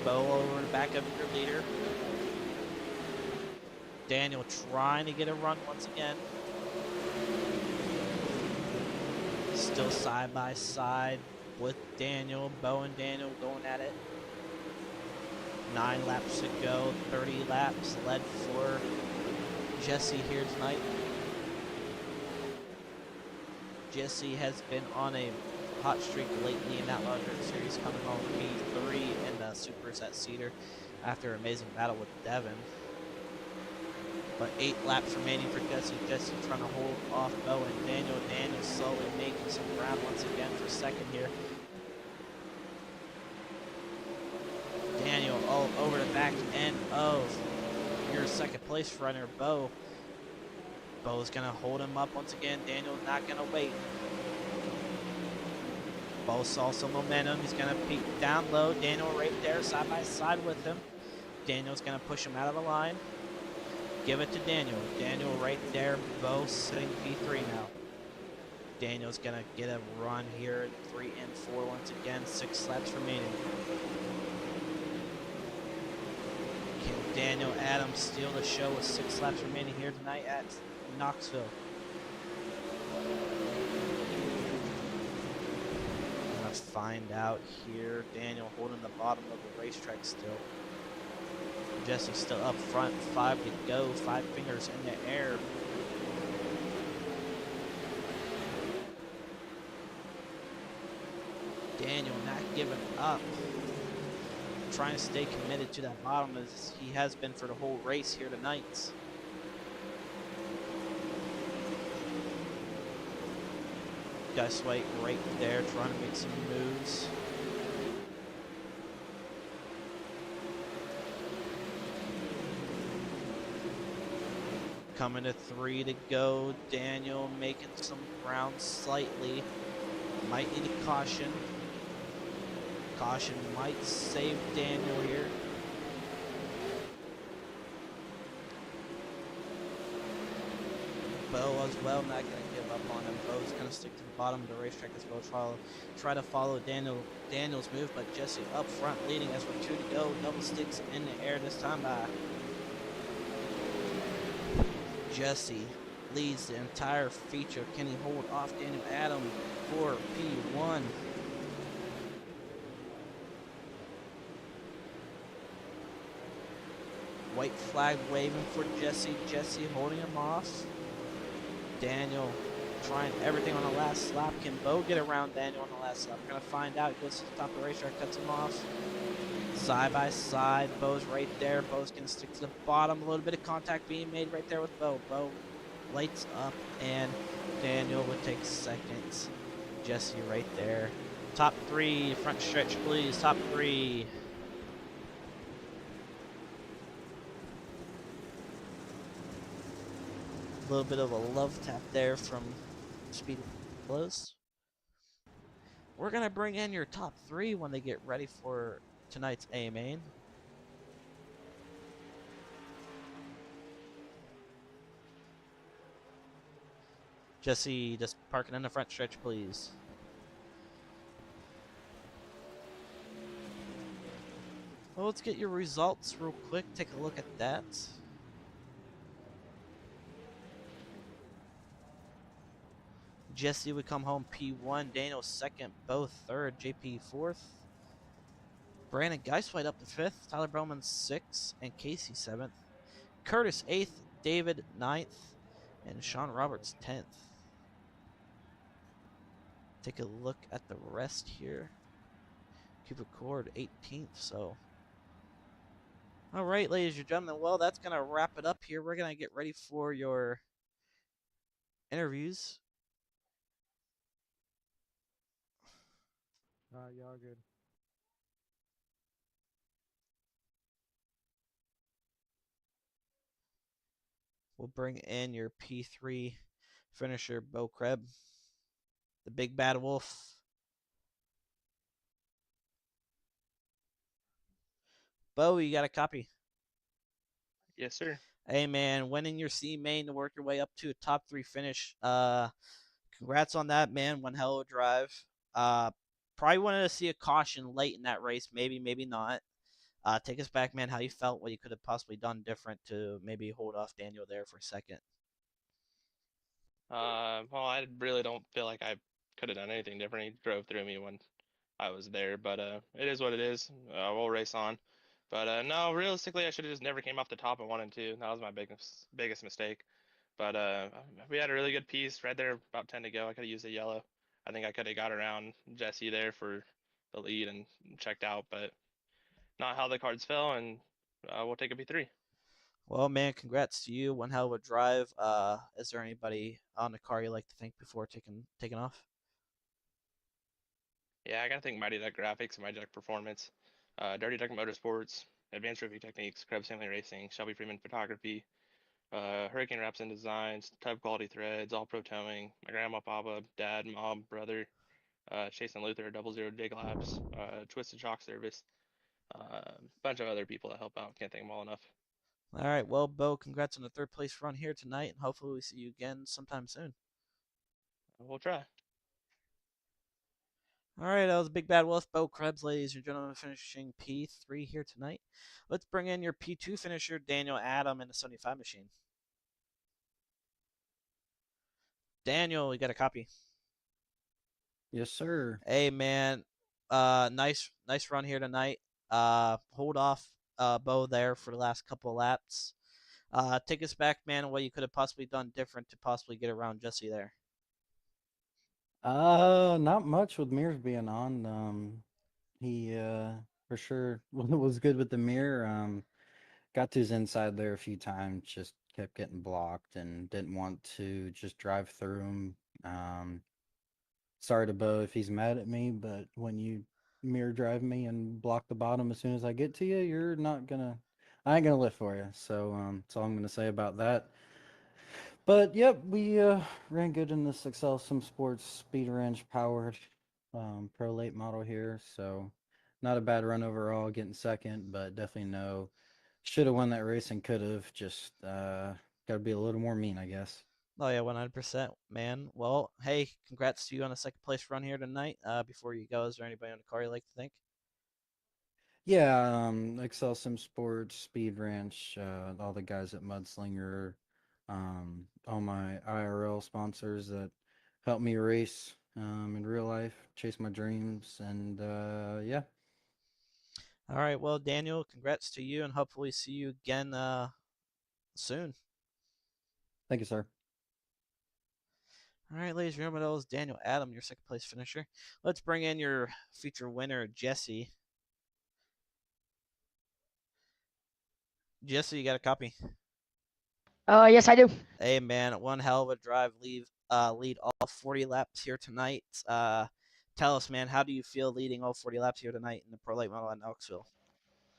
Bo all over the back of your leader. Daniel trying to get a run once again. Still side by side with Daniel. Bo and Daniel going at it. 9 laps to go. 30 laps led for Jesse here tonight. Jesse has been on a hot streak lately in Outlaw Dirt Series, coming home P3 in the Supers at Cedar after an amazing battle with Devin. But 8 laps remaining for Jesse. Jesse trying to hold off Bo and Daniel. Daniel slowly making some ground once again for second here. Daniel all over the back end of your second place runner, Bo. Bo's gonna hold him up once again. Daniel's not gonna wait. Bo saw some momentum. He's gonna peek down low. Daniel right there, side by side with him. Daniel's gonna push him out of the line. Give it to Daniel. Daniel right there. Bo sitting P3 now. Daniel's gonna get a run here. 3 and 4 once again. 6 laps remaining. Can Daniel Adams steal the show with 6 laps remaining here tonight at Knoxville? I'm gonna find out here. Daniel holding the bottom of the racetrack still. Jesse's still up front, 5 to go, 5 fingers in the air. Daniel not giving up. Trying to stay committed to that bottom as he has been for the whole race here tonight. Gus White right there trying to make some moves. Coming to 3 to go. Daniel making some ground slightly. Might need a caution. Caution might save Daniel here. Bo as well, not going to give up on him. Bo's going to stick to the bottom of the racetrack as well. Try to follow Daniel's move, but Jesse up front leading as we're 2 to go. Double sticks in the air this time by Jesse. Leads the entire feature. Can he hold off Daniel Adam for P1? White flag waving for Jesse. Jesse holding him off. Daniel trying everything on the last lap. Can Bo get around Daniel on the last lap? We're going to find out. He goes to the top of the racetrack, cuts him off. Side by side, Bo's right there. Bo's gonna stick to the bottom. A little bit of contact being made right there with Bo. Bo lights up, and Daniel would take second. Jesse right there. Top three, front stretch, please. Top three. A little bit of a love tap there from Speed Close. We're gonna bring in your top three when they get ready for tonight's A main. Jesse, just parking in the front stretch, please. Well, let's get your results real quick. Take a look at that. Jesse would come home P1, Daniel second, Bo third, JP fourth. Brandon Geiswhite up to fifth, Tyler Bowman sixth, and Casey seventh. Curtis eighth, David ninth, and Sean Roberts 10th. Take a look at the rest here. Cupid Cord 18th, so. All right, ladies and gentlemen, well, that's going to wrap it up here. We're going to get ready for your interviews. Y'all good. We'll bring in your P3 finisher, Bo Kreb, the big bad wolf. Bo, you got a copy? Yes, sir. Hey, man, winning your C main to work your way up to a top three finish. Congrats on that, man. One hell of a drive. Probably wanted to see a caution late in that race. Maybe, maybe not. Take us back, man, how you felt, what you could have possibly done different to maybe hold off Daniel there for a second. Well, I really don't feel like I could have done anything different. He drove through me when I was there, but it is what it is. We'll race on. But no, realistically, I should have just never came off the top of 1 and 2. That was my biggest mistake. But we had a really good piece right there, about 10 to go. I could have used a yellow. I think I could have got around Jesse there for the lead and checked out, but not how the cards fell, and we'll take a P3. Well, man, congrats to you. One hell of a drive. Is there anybody on the car you like to thank before taking off? Yeah, I gotta thank Mighty Duck Graphics and Mighty Duck Performance, Dirty Duck Motorsports, Advanced Review Techniques, Krebs Family Racing, Shelby Freeman Photography, Hurricane Wraps and Designs, Tub Quality Threads, All Pro Towing, my grandma, papa, dad, mom, brother, Chase and Luther, Double Zero Jig Labs, Twisted Shock Service, a bunch of other people that help out. Can't thank them all enough. All right, well, Bo, congrats on the third place run here tonight, and hopefully we see you again sometime soon. We'll try. All right, that was Big Bad Wolf, Bo Krebs, ladies and gentlemen, finishing P3 here tonight. Let's bring in your P2 finisher, Daniel Adam, in the 75 machine. Daniel, you got a copy? Yes, sir. Hey, man, nice run here tonight. Hold off Bo there for the last couple of laps. Take us back, man, what you could have possibly done different to possibly get around Jesse there. Not much with mirrors being on. He for sure was good with the mirror. Got to his inside there a few times, just kept getting blocked and didn't want to just drive through him. Sorry to Bo if he's mad at me, but when you mirror drive me and block the bottom as soon as I get to you, I ain't gonna lift for you. So that's all I'm gonna say about that. But yep, we ran good in this Excel Sim Sports Speed Ranch powered Pro Late model here. So not a bad run overall, getting second, but definitely no. Should have won that race and could have. Just got to be a little more mean, I guess. Oh yeah, 100%, man. Well, hey, congrats to you on a second place run here tonight. Before you go, is there anybody on the car you like to thank? Yeah, Excel Sim Sports, Speed Ranch, all the guys at Mudslinger, all my IRL sponsors that help me race in real life, chase my dreams, and yeah. All right, well, Daniel, congrats to you, and hopefully see you again soon. Thank you, sir. All right, ladies and gentlemen, that was Daniel Adam, your second place finisher. Let's bring in your feature winner, Jesse. Jesse, you got a copy? Yes, I do. Hey man, one hell of a drive. Lead all 40 laps here tonight. Tell us, man, how do you feel leading all 40 laps here tonight in the Pro Late Model at Knoxville?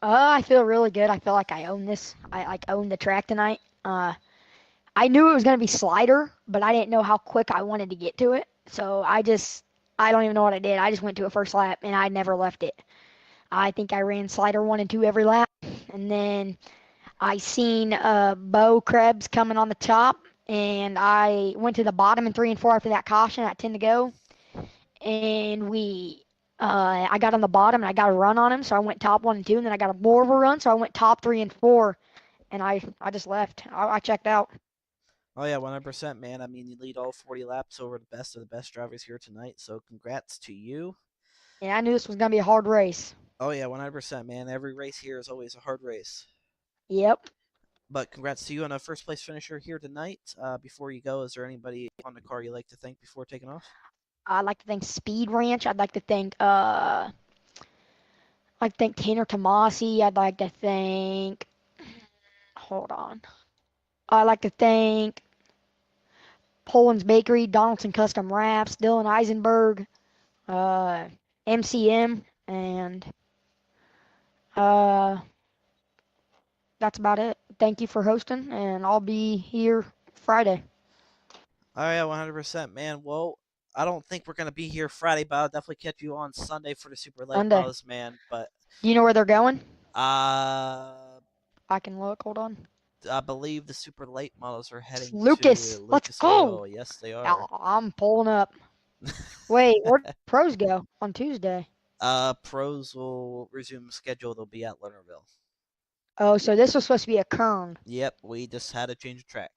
I feel really good. I feel like I own this. I like own the track tonight. I knew it was gonna be slider, but I didn't know how quick I wanted to get to it. So I don't even know what I did. I just went to a first lap and I never left it. I think I ran slider 1 and 2 every lap, and then I seen Bo Krebs coming on the top, and I went to the bottom in 3 and 4 after that caution at 10 to go, and I got on the bottom and I got a run on him, so I went top 1 and 2, and then I got a more of a run, so I went top 3 and 4, and I just left. I checked out. Oh yeah, 100%, man. I mean, you lead all 40 laps over the best of the best drivers here tonight, so congrats to you. And I knew this was gonna be a hard race. Oh yeah, 100%, man. Every race here is always a hard race. Yep. But congrats to you on a first place finisher here tonight. Before you go, is there anybody on the car you like to thank before taking off? I'd like to thank Speed Ranch. I'd like to thank Tanner Tomasi. I'd like to thank. Hold on. I'd like to thank Poland's Bakery, Donaldson Custom Wraps, Dylan Eisenberg, uh, MCM, and uh, that's about it. Thank you for hosting, and I'll be here Friday. Oh yeah, 100%, man. Well, I don't think we're gonna be here Friday, but I'll definitely catch you on Sunday for the super late Sunday. models, man. But Do you know where they're going? uh, I can look. Hold on. I believe the super late models are It's heading to Lucas. Let's Lucas go. Oil. Yes, they Yeah, are. I'm pulling up. Wait, where'd pros go on Tuesday? Pros will resume schedule. They'll be at Lernerville. Oh, so this was supposed to be a Kern. Yep, we just had to change the track.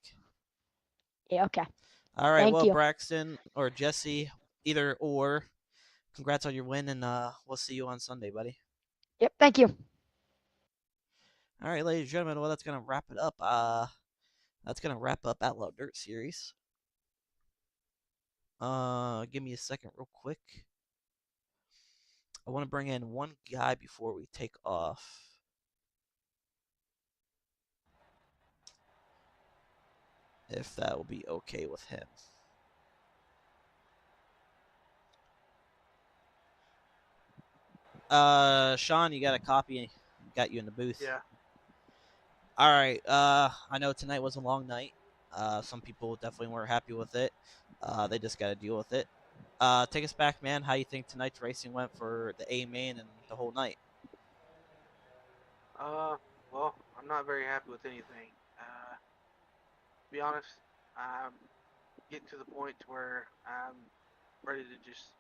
Yeah, okay. All right, Thank well, you. Braxton or Jesse, either or, congrats on your win, and we'll see you on Sunday, buddy. Yep, thank you. All right, ladies and gentlemen, well, that's gonna wrap it up. That's gonna wrap up Outlaw Dirt Series. Give me a second, real quick. I want to bring in one guy before we take off. If that will be okay with him. Sean, you got a copy? Got you in the booth. Yeah. All right. I know tonight was a long night. Some people definitely weren't happy with it. They just got to deal with it. Take us back, man. How you think tonight's racing went for the A main and the whole night? Well, I'm not very happy with anything. To be honest, I'm getting to the point where I'm ready to just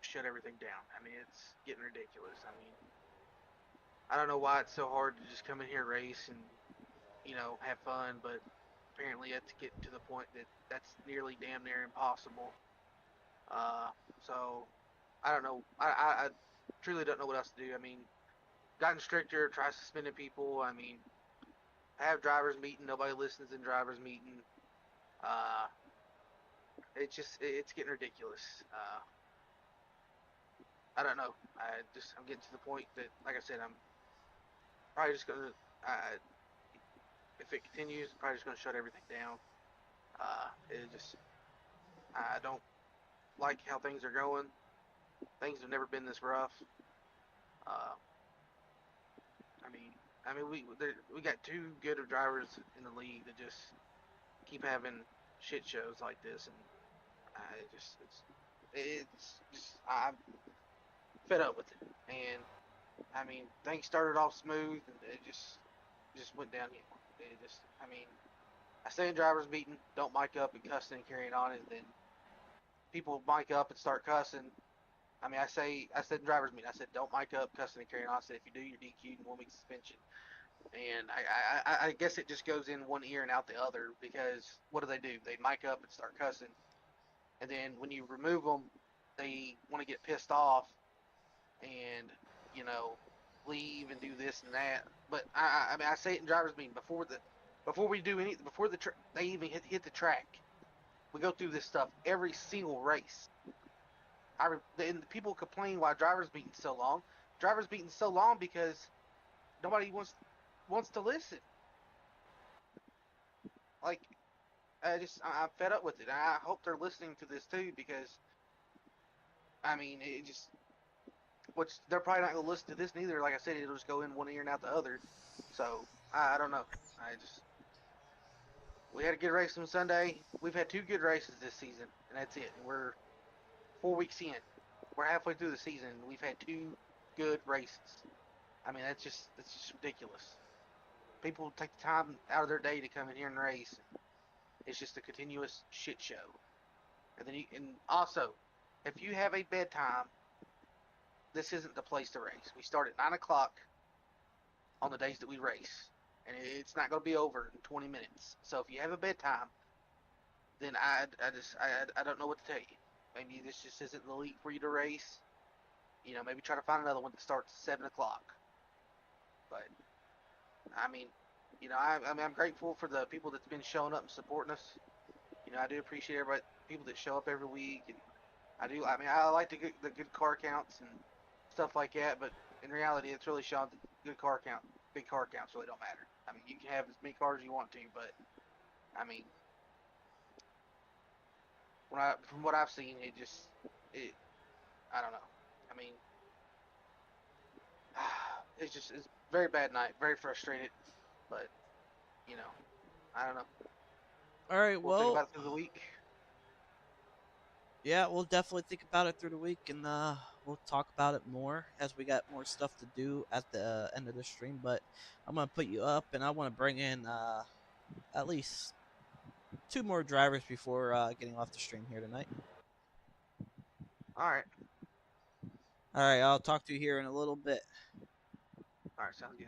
shut everything down. I mean, it's getting ridiculous. I mean, I don't know why it's so hard to just come in here, race, and have fun, but apparently it's getting to the point that that's nearly damn near impossible. Uh, so I don't know. I truly don't know what else to do. I mean, gotten stricter, try suspending people. I mean, I have drivers meeting. Nobody listens in drivers meeting. Uh, it's getting ridiculous. I don't know. I'm getting to the point that, like I said, I'm probably just gonna. If it continues, I'm probably just gonna shut everything down. It just I don't like how things are going. Things have never been this rough. Uh, we got two good drivers in the league that just keep having shit shows like this, and it's just I'm fed up with it. And I mean, things started off smooth, and it just went downhill. It just I mean, I say in drivers meeting, don't mic up and cussing and carrying on, and then people mic up and start cussing. I mean, I said in drivers meeting, I said don't mic up, cussing and carrying on. I said if you do, you're DQ'd and 1 week suspension. And I guess it just goes in one ear and out the other, because what do? They mic up and start cussing, and then when you remove them, they want to get pissed off and you know leave and do this and that. But I mean, I say it in drivers meeting before we do any before they even hit the track. We go through this stuff every single race. And people complain why drivers meeting so long. Drivers meeting so long because nobody wants to listen. like I'm fed up with it. I hope they're listening to this too because I mean it just which they're probably not gonna listen to this neither. Like I said, it'll just go in one ear and out the other. So I don't know. I just we had a good race on Sunday. We've had 2 good races this season, and that's it. And we're 4 weeks in. We're halfway through the season, and we've had 2 good races. I mean, that's just ridiculous. People take the time out of their day to come in here and race. It's just a continuous shit show. And then and also, if you have a bedtime, this isn't the place to race. We start at 9 o'clock on the days that we race, and it's not going to be over in 20 minutes. So if you have a bedtime, then I don't know what to tell you. Maybe this just isn't the league for you to race. You know, maybe try to find another one that starts at 7 o'clock. But I mean, you know, I'm grateful for the people that's been showing up and supporting us. You know, I do appreciate everybody, people that show up every week, and I mean, I like the good car counts and stuff like that. But in reality, it's really showing that good car count, big car counts really don't matter. I mean, you can have as many cars as you want to, but I mean, from what I've seen, it I don't know. I mean, it's a very bad night, very frustrated, but you know, I don't know. All right, We'll think well, about it through the week. yeah, we'll definitely think about it through the week, and we'll talk about it more as we got more stuff to do at the end of the stream. But I'm gonna put you up, and I want to bring in at least 2 more drivers before getting off the stream here tonight. All right, All right, I'll talk to you here in a little bit. all right, sounds good.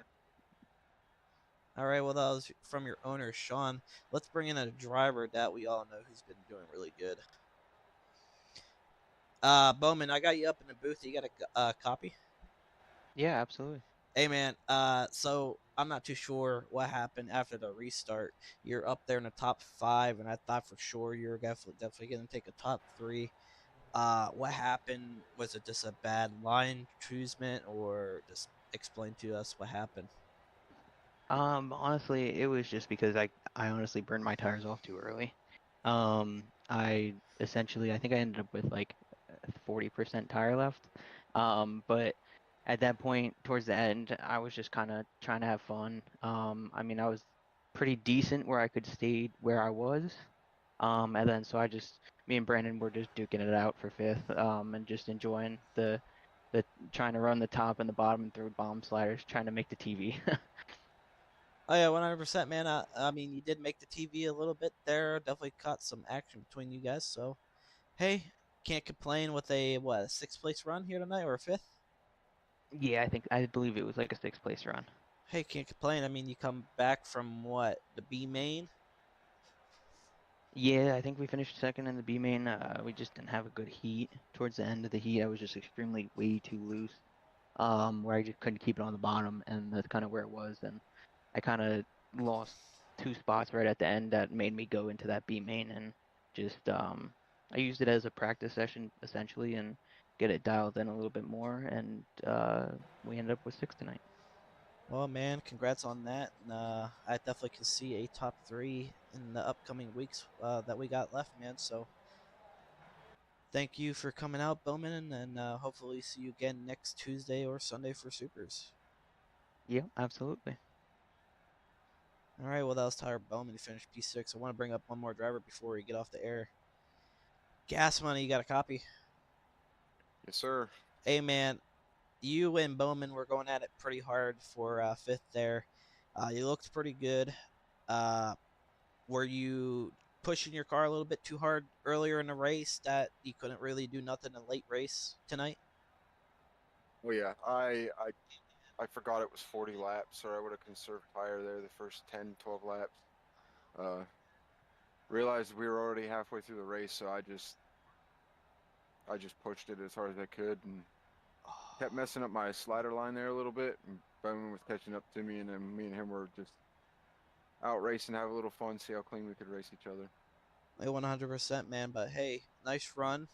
All right, well, that was from your owner, Sean. Let's bring in a driver that we all know who's been doing really good. Bowman, I got you up in the booth. You got a copy? Yeah, absolutely. Hey, man. So I'm not too sure what happened after the restart. You're up there in the top 5, and I thought for sure you were definitely going to take a top 3. What happened? Was it just a bad line choosement, or just explain to us what happened? Honestly, it was just because I honestly burned my tires off too early. I essentially I think I ended up with like 40% tire left. But at that point towards the end, I was just kind of trying to have fun. I mean, I was pretty decent where I could stay where I was. And then so me and Brandon were just duking it out for 5th, and just enjoying the trying to run the top and the bottom and through bomb sliders, trying to make the TV. Oh yeah, 100%, man. I mean, you did make the TV a little bit there. Definitely caught some action between you guys. So, hey, can't complain with a 6th place run here tonight or a 5th. Yeah, I believe it was like a 6th place run. Hey, can't complain. I mean, you come back from the B main. Yeah, I think we finished 2nd in the B main. We just didn't have a good heat. Towards the end of the heat, I was just extremely way too loose. Where I just couldn't keep it on the bottom, and that's kind of where it was. And I kind of lost 2 spots right at the end that made me go into that B main, and just I used it as a practice session essentially, and get it dialed in a little bit more, and we ended up with 6 tonight. Well, man, congrats on that. And, I definitely can see a top 3 in the upcoming weeks that we got left, man. So, thank you for coming out, Bowman, and hopefully see you again next Tuesday or Sunday for Supers. Yeah, absolutely. All right, well, that was Tyler Bowman. He finished P6. I want to bring up one more driver before we get off the air. Gas Money, you got a copy? Yes, sir. Hey, man, you and Bowman were going at it pretty hard for 5th there. You looked pretty good. Were you pushing your car a little bit too hard earlier in the race that you couldn't really do nothing in late race tonight? Well, yeah, I forgot it was 40 laps, or I would have conserved tire there the first 10, 12 laps. Realized we were already halfway through the race, so I just pushed it as hard as I could and kept messing up my slider line there a little bit. And Bowman was catching up to me, and then me and him were just out racing, have a little fun, see how clean we could race each other. 100%, man. But hey, nice run.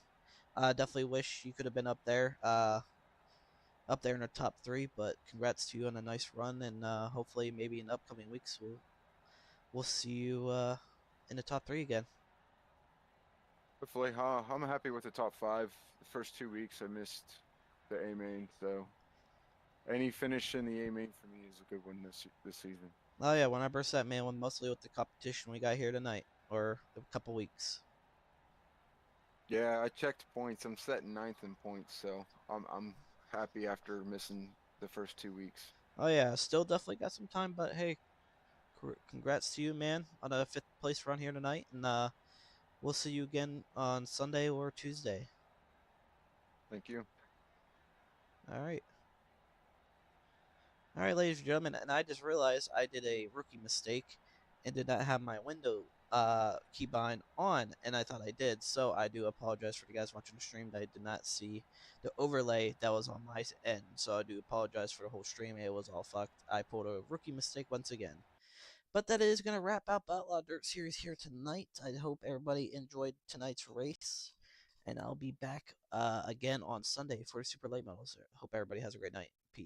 Definitely wish you could have been up there in the top 3. But congrats to you on a nice run, and hopefully maybe in upcoming weeks we'll see you in the top 3 again. Hopefully, I'm happy with the top 5. The first 2 weeks I missed the A main, so any finish in the A main for me is a good one this season. Oh yeah, when I burst that man one mostly with the competition we got here tonight, or a couple weeks. Yeah, I checked points. I'm setting 9th in points, so I'm happy after missing the first 2 weeks. Oh yeah, still definitely got some time, but hey, congrats to you, man, on a 5th place run here tonight, and we'll see you again on Sunday or Tuesday. Thank you. All right. All right, ladies and gentlemen, and I just realized I did a rookie mistake and did not have my window keybind on, and I thought I did. So I do apologize for the guys watching the stream that I did not see the overlay that was on my end. So I do apologize for the whole stream. It was all fucked. I pulled a rookie mistake once again. But that is going to wrap up Outlaw Dirt Series here tonight. I hope everybody enjoyed tonight's race. And I'll be back again on Sunday for the Super Late Models. Hope everybody has a great night.